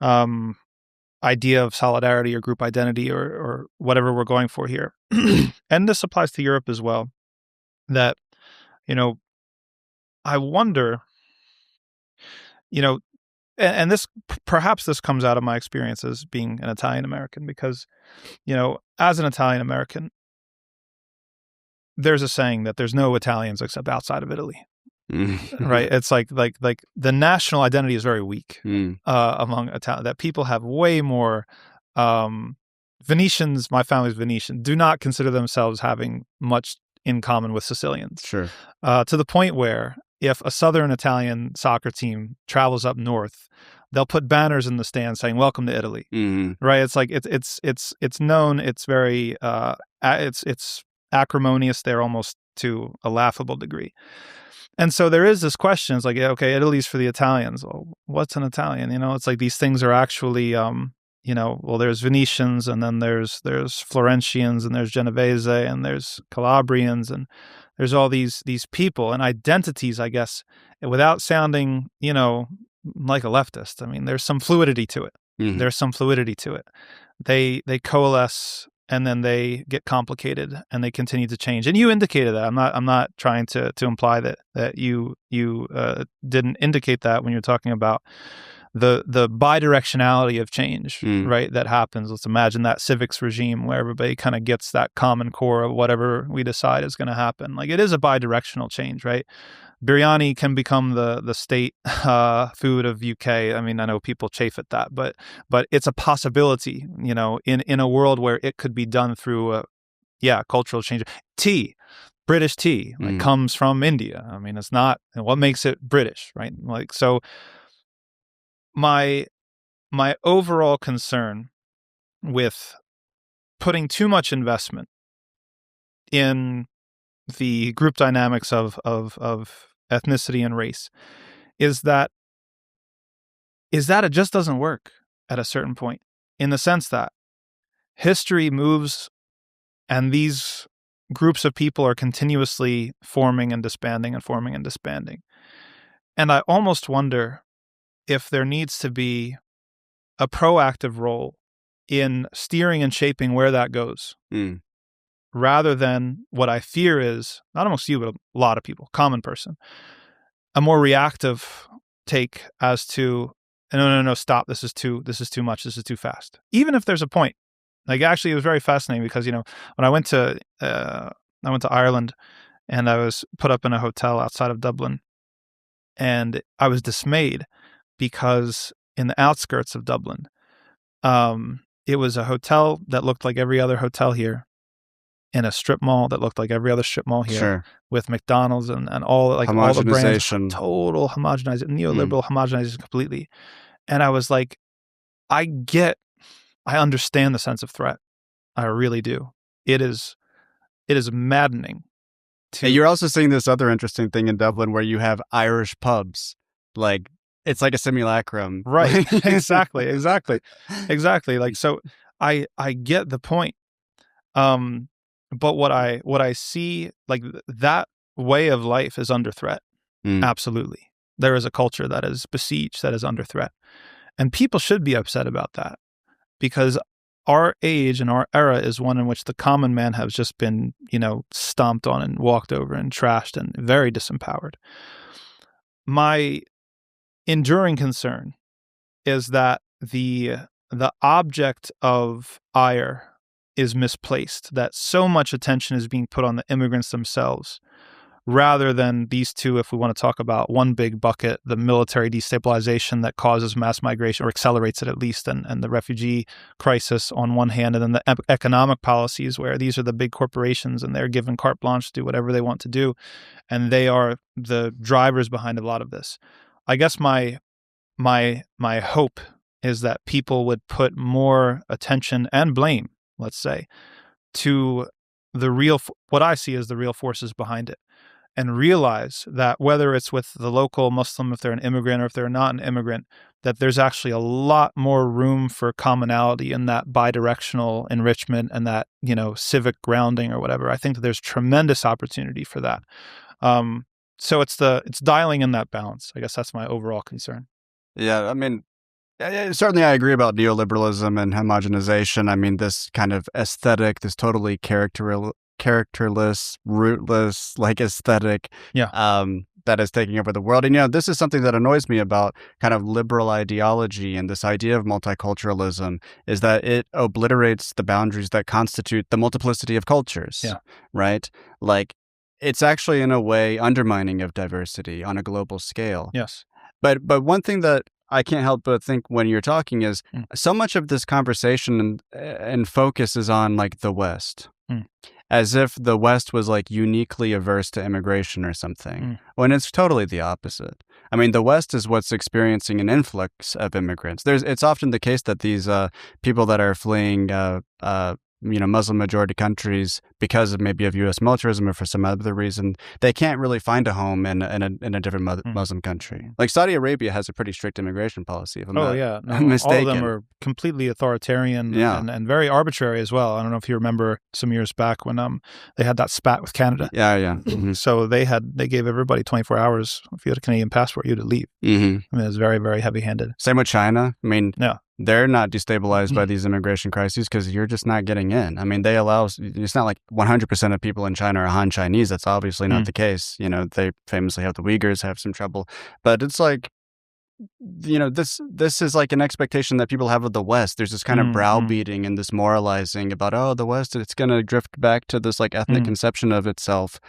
idea of solidarity or group identity or whatever we're going for here. And this applies to Europe as well. That, I wonder, and this perhaps this comes out of my experience as being an Italian American, because, as an Italian American, there's a saying that there's no Italians except outside of Italy, right? It's like the national identity is very weak among Italian. That people have way more. Venetians, my family's Venetian, do not consider themselves having much in common with Sicilians. Sure. To the point where if a Southern Italian soccer team travels up north, they'll put banners in the stands saying "Welcome to Italy." Right? It's like it's known. It's very it's acrimonious there, almost to a laughable degree. And so there is this question. It's like, okay, Italy's for the Italians. Well, what's an Italian? It's like these things are actually, well, there's Venetians, and then there's Florentians, and there's Genovese, and there's Calabrians, and there's all these people and identities, I guess, without sounding, like a leftist. I mean, there's some fluidity to it. There's some fluidity to it. They coalesce, and then they get complicated, and they continue to change. And you indicated that. I'm not trying to imply that you didn't indicate that when you're talking about the bidirectionality of change, right? That happens. Let's imagine that civics regime where everybody kind of gets that common core of whatever we decide is going to happen. Like, it is a bidirectional change, right? Biryani can become the state food of UK. I mean, I know people chafe at that, but it's a possibility, in a world where it could be done through cultural change. Tea, British tea, comes from India. I mean, it's not what makes it British, right? Like, so my overall concern with putting too much investment in the group dynamics of ethnicity and race is that it just doesn't work at a certain point, in the sense that history moves and these groups of people are continuously forming and disbanding and forming and disbanding. And I almost wonder if there needs to be a proactive role in steering and shaping where that goes. Rather than what I fear is, not amongst you, but a lot of people, common person, a more reactive take as to, no, stop, this is too much, this is too fast. Even if there's a point. Like, actually, it was very fascinating because, when I went to Ireland, and I was put up in a hotel outside of Dublin, and I was dismayed because in the outskirts of Dublin, it was a hotel that looked like every other hotel here, in a strip mall that looked like every other strip mall here, with McDonald's and all, like, all the brands, total homogenization, neoliberal homogenization completely. And I was like, I understand the sense of threat. I really do. It is maddening. You're also seeing this other interesting thing in Dublin where you have Irish pubs. Like, it's like a simulacrum. Right. Exactly. Like, so I get the point. But what I see, like, that way of life is under threat. Absolutely. There is a culture that is besieged, that is under threat. And people should be upset about that, because our age and our era is one in which the common man has just been, stomped on and walked over and trashed and very disempowered. My enduring concern is that the object of ire is misplaced, that so much attention is being put on the immigrants themselves, rather than these two, if we want to talk about one big bucket, the military destabilization that causes mass migration, or accelerates it at least, and the refugee crisis on one hand, and then the economic policies where these are the big corporations and they're given carte blanche to do whatever they want to do, and they are the drivers behind a lot of this. I guess my my hope is that people would put more attention and blame, let's say, to the real, what I see as the real forces behind it, and realize that whether it's with the local Muslim, if they're an immigrant or if they're not an immigrant, that there's actually a lot more room for commonality in that bidirectional enrichment and that, civic grounding or whatever. I think that there's tremendous opportunity for that. So it's dialing in that balance. I guess that's my overall concern. Yeah, I mean, certainly I agree about neoliberalism and homogenization. I mean, this kind of aesthetic, this totally characterless, rootless, aesthetic that is taking over the world. And, this is something that annoys me about kind of liberal ideology and this idea of multiculturalism, is that it obliterates the boundaries that constitute the multiplicity of cultures, right? It's actually, in a way, undermining of diversity on a global scale. Yes. But one thing that I can't help but think when you're talking is so much of this conversation and focus is on the West, as if the West was uniquely averse to immigration or something, when it's totally the opposite. I mean, the West is what's experiencing an influx of immigrants. It's often the case that these people that are fleeing Muslim majority countries because of maybe of U.S. militarism or for some other reason, they can't really find a home in a different Muslim country. Saudi Arabia has a pretty strict immigration policy, if I'm not mistaken. All of them are completely authoritarian and very arbitrary as well. I don't know if you remember some years back when they had that spat with Canada. Yeah. So they gave everybody 24 hours. If you had a Canadian passport, you had to leave. I mean, it was very, very heavy-handed. Same with China. I mean, they're not destabilized by these immigration crises because you're just not getting in. I mean, they allow, it's not 100% of people in China are Han Chinese. That's obviously not the case. They famously have the Uyghurs have some trouble. But it's this is an expectation that people have of the West. There's this kind of browbeating and this moralizing about, the West, it's going to drift back to this ethnic conception of itself,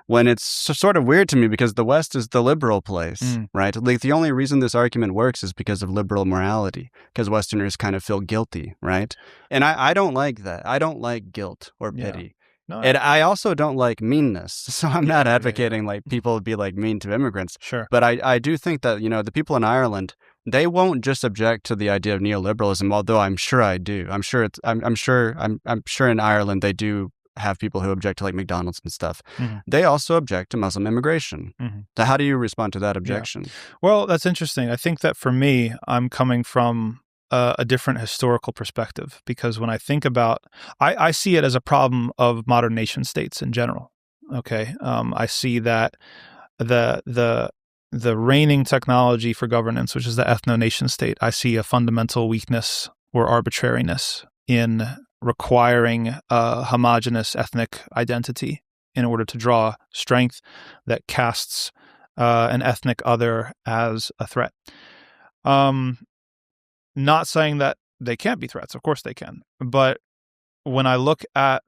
when it's sort of weird to me because the West is the liberal place, right? The only reason this argument works is because of liberal morality, because Westerners kind of feel guilty, right? And I don't like that. I don't like guilt or pity. Yeah. No, and I also don't like meanness. So I'm not advocating people be mean to immigrants. Sure. But I do think that, the people in Ireland, they won't just object to the idea of neoliberalism, although I'm sure I do. I'm sure in Ireland they do have people who object to McDonald's and stuff. They also object to Muslim immigration. So how do you respond to that objection? Yeah. Well, that's interesting. I think that for me, I'm coming from a different historical perspective, because when I think about, I see it as a problem of modern nation states in general. Okay, I see that the reigning technology for governance, which is the ethno-nation state, I see a fundamental weakness or arbitrariness in requiring a homogenous ethnic identity in order to draw strength that casts an ethnic other as a threat. Not saying that they can't be threats. Of course they can. But when I look at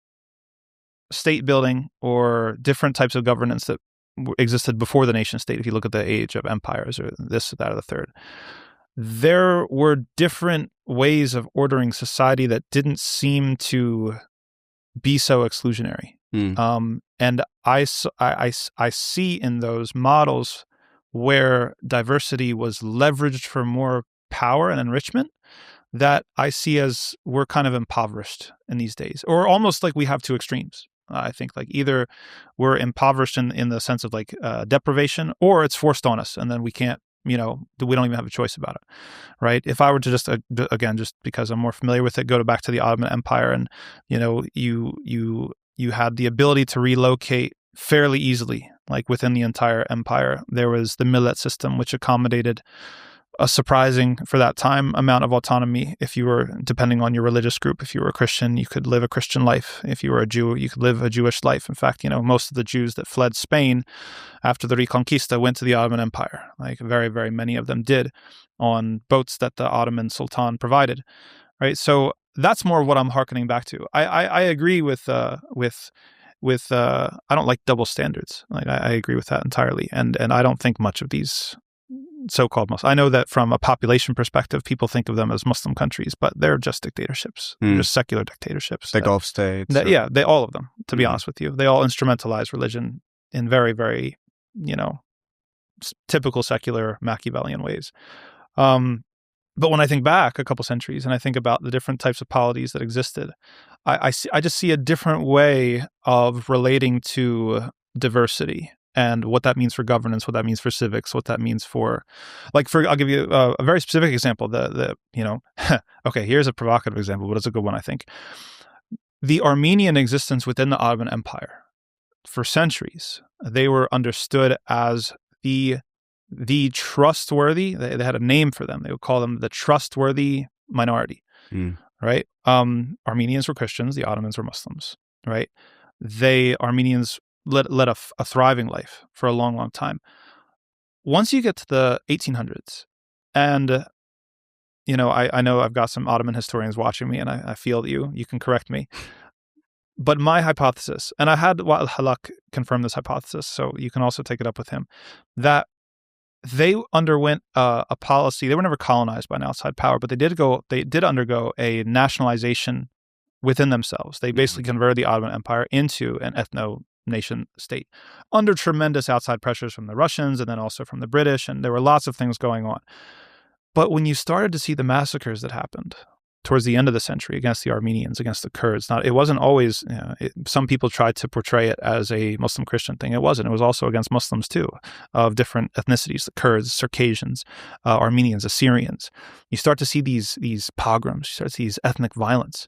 state building or different types of governance that existed before the nation state, if you look at the age of empires or this, that, or the third, there were different ways of ordering society that didn't seem to be so exclusionary. And I see in those models where diversity was leveraged for more power and enrichment, that I see as we're kind of impoverished in these days, or almost we have two extremes. I think either we're impoverished in the sense of deprivation, or it's forced on us, and then we can't, we don't even have a choice about it, right? If I were to just because I'm more familiar with it, go back to the Ottoman Empire, and you had the ability to relocate fairly easily, within the entire empire. There was the millet system, which accommodated a surprising, for that time, amount of autonomy. If you were, depending on your religious group, if you were a Christian, you could live a Christian life. If you were a Jew, you could live a Jewish life. In fact, most of the Jews that fled Spain after the Reconquista went to the Ottoman Empire. Very, very many of them did, on boats that the Ottoman Sultan provided. Right. So that's more what I'm hearkening back to. I agree with I don't like double standards. I agree with that entirely. And I don't think much of these so-called Muslim. I know that from a population perspective, people think of them as Muslim countries, but they're just dictatorships. They're just secular dictatorships. The Gulf states. They all of them, to be honest with you. They all instrumentalize religion in very, very, typical secular Machiavellian ways. But when I think back a couple centuries and I think about the different types of polities that existed, I just see a different way of relating to diversity and what that means for governance, what that means for civics, what that means for, I'll give you a very specific example. Okay, here's a provocative example, but it's a good one, I think. The Armenian existence within the Ottoman Empire, for centuries, they were understood as the trustworthy. They had a name for them. They would call them the trustworthy minority, right? Armenians were Christians. The Ottomans were Muslims, right? Armenians led a thriving life for a long, long time. Once you get to the 1800s, and I know I've got some Ottoman historians watching me, and I feel that you can correct me. But my hypothesis, and I had Wa'il Halak confirm this hypothesis, so you can also take it up with him, that they underwent a policy. They were never colonized by an outside power, but they did undergo a nationalization within themselves. They basically converted the Ottoman Empire into an ethno-nation state under tremendous outside pressures from the Russians and then also from the British, and there were lots of things going on. But when you started to see the massacres that happened towards the end of the century against the Armenians, against the Kurds, it wasn't always, some people tried to portray it as a Muslim Christian thing. It wasn't. It was also against Muslims too, of different ethnicities, the Kurds, Circassians, Armenians, Assyrians. You start to see these pogroms, you start to see these ethnic violence.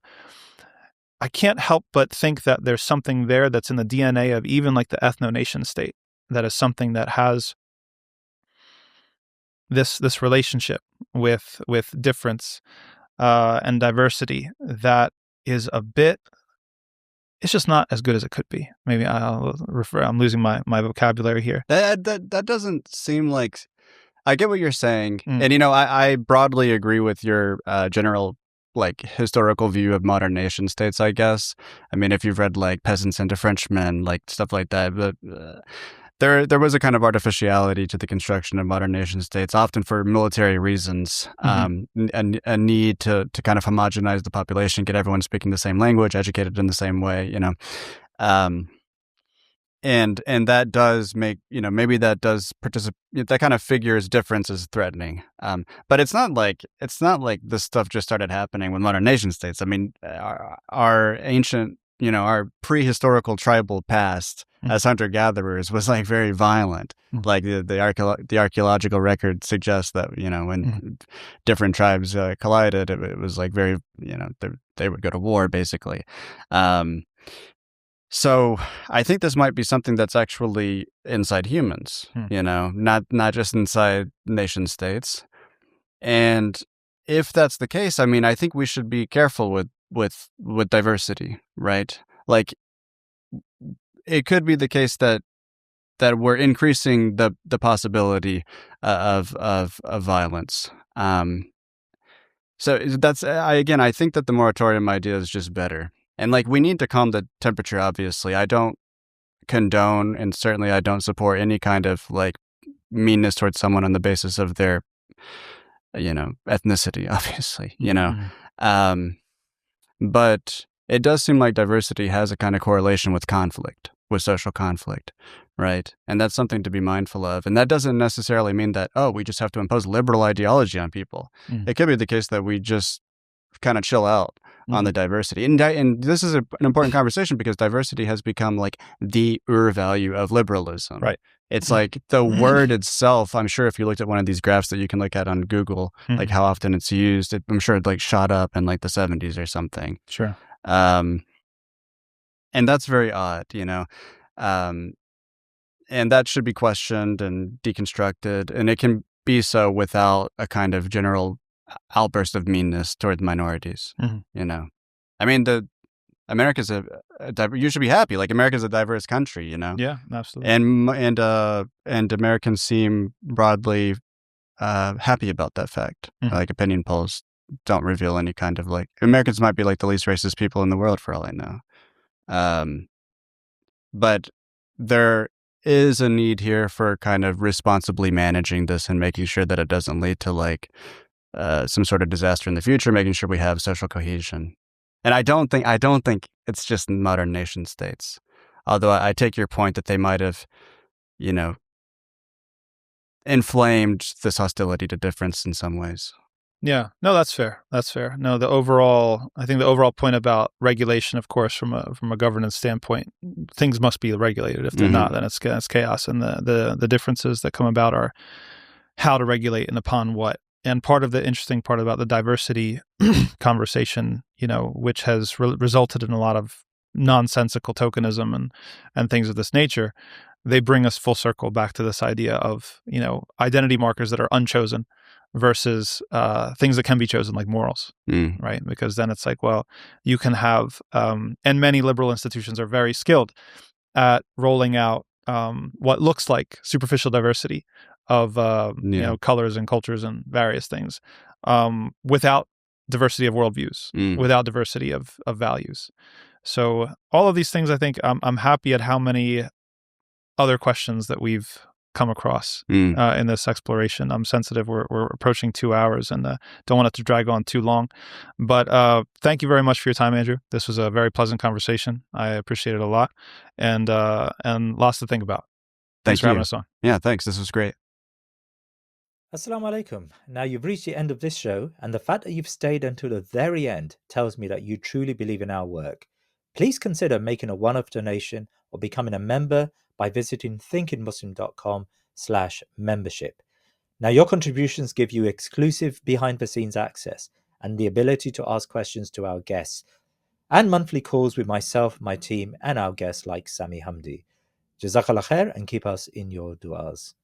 I can't help but think that there's something there that's in the DNA of even like the ethno-nation state, that is something that has this relationship with difference and diversity that is it's just not as good as it could be. Maybe I'm losing my vocabulary here. That doesn't seem like, I get what you're saying. And, I broadly agree with your general historical view of modern nation states, I guess. I mean, if you've read Peasants into Frenchmen, stuff like that, but there was a kind of artificiality to the construction of modern nation states, often for military reasons, a need to kind of homogenize the population, get everyone speaking the same language, educated in the same way, and that does make, maybe that does that kind of figures difference as threatening. But it's not like this stuff just started happening with modern nation states. I mean, our ancient, our prehistorical tribal past as hunter-gatherers was very violent. The archeological record suggests that, when different tribes collided, it was very, they would go to war basically. So I think this might be something that's actually inside humans, not just inside nation states. And if that's the case, I mean, I think we should be careful with diversity, right? It could be the case that we're increasing the possibility of violence. So I think that the moratorium idea is just better. And we need to calm the temperature, obviously. I don't condone, and certainly I don't support any kind of meanness towards someone on the basis of their, ethnicity, obviously, but it does seem like diversity has a kind of correlation with conflict, with social conflict, right? And that's something to be mindful of. And that doesn't necessarily mean that, we just have to impose liberal ideology on people. It could be the case that we just kind of chill out on the diversity. And this is an important conversation because diversity has become the value of liberalism. Right. It's the word itself. I'm sure if you looked at one of these graphs that you can look at on Google, how often it's used, I'm sure it shot up in the 70s or something. Sure. And that's very odd, and that should be questioned and deconstructed. And it can be so without a kind of general outburst of meanness toward minorities. I mean, America's you should be happy. America's a diverse country, Yeah, absolutely. And Americans seem broadly happy about that fact. Opinion polls don't reveal any kind of Americans might be the least racist people in the world for all I know. But there is a need here for kind of responsibly managing this and making sure that it doesn't lead to some sort of disaster in the future, making sure we have social cohesion. And I don't think it's just modern nation states. Although I take your point that they might have, inflamed this hostility to difference in some ways. Yeah, no, that's fair. That's fair. No, I think the overall point about regulation, of course, from a governance standpoint, things must be regulated. If they're not, then it's chaos. And the differences that come about are how to regulate and upon what. And part of the interesting part about the diversity conversation, which has resulted in a lot of nonsensical tokenism and things of this nature, they bring us full circle back to this idea of, identity markers that are unchosen versus things that can be chosen, like morals, right? Because then it's like, well, you can have, and many liberal institutions are very skilled at rolling out what looks like superficial diversity of colors and cultures and various things, without diversity of worldviews, without diversity of values. So all of these things, I think, I'm happy at how many other questions that we've come across in this exploration. I'm sensitive. We're approaching 2 hours and don't want it to drag on too long. But thank you very much for your time, Andrew. This was a very pleasant conversation. I appreciate it a lot, and lots to think about. Thanks for having us on. Yeah, thanks. This was great. Assalamu alaikum. Now you've reached the end of this show, and the fact that you've stayed until the very end tells me that you truly believe in our work. Please consider making a one-off donation or becoming a member by visiting thinkingmuslim.com/membership. Now your contributions give you exclusive behind-the-scenes access and the ability to ask questions to our guests, and monthly calls with myself, my team, and our guests like Sami Hamdi. JazakAllah Khair, and keep us in your du'as.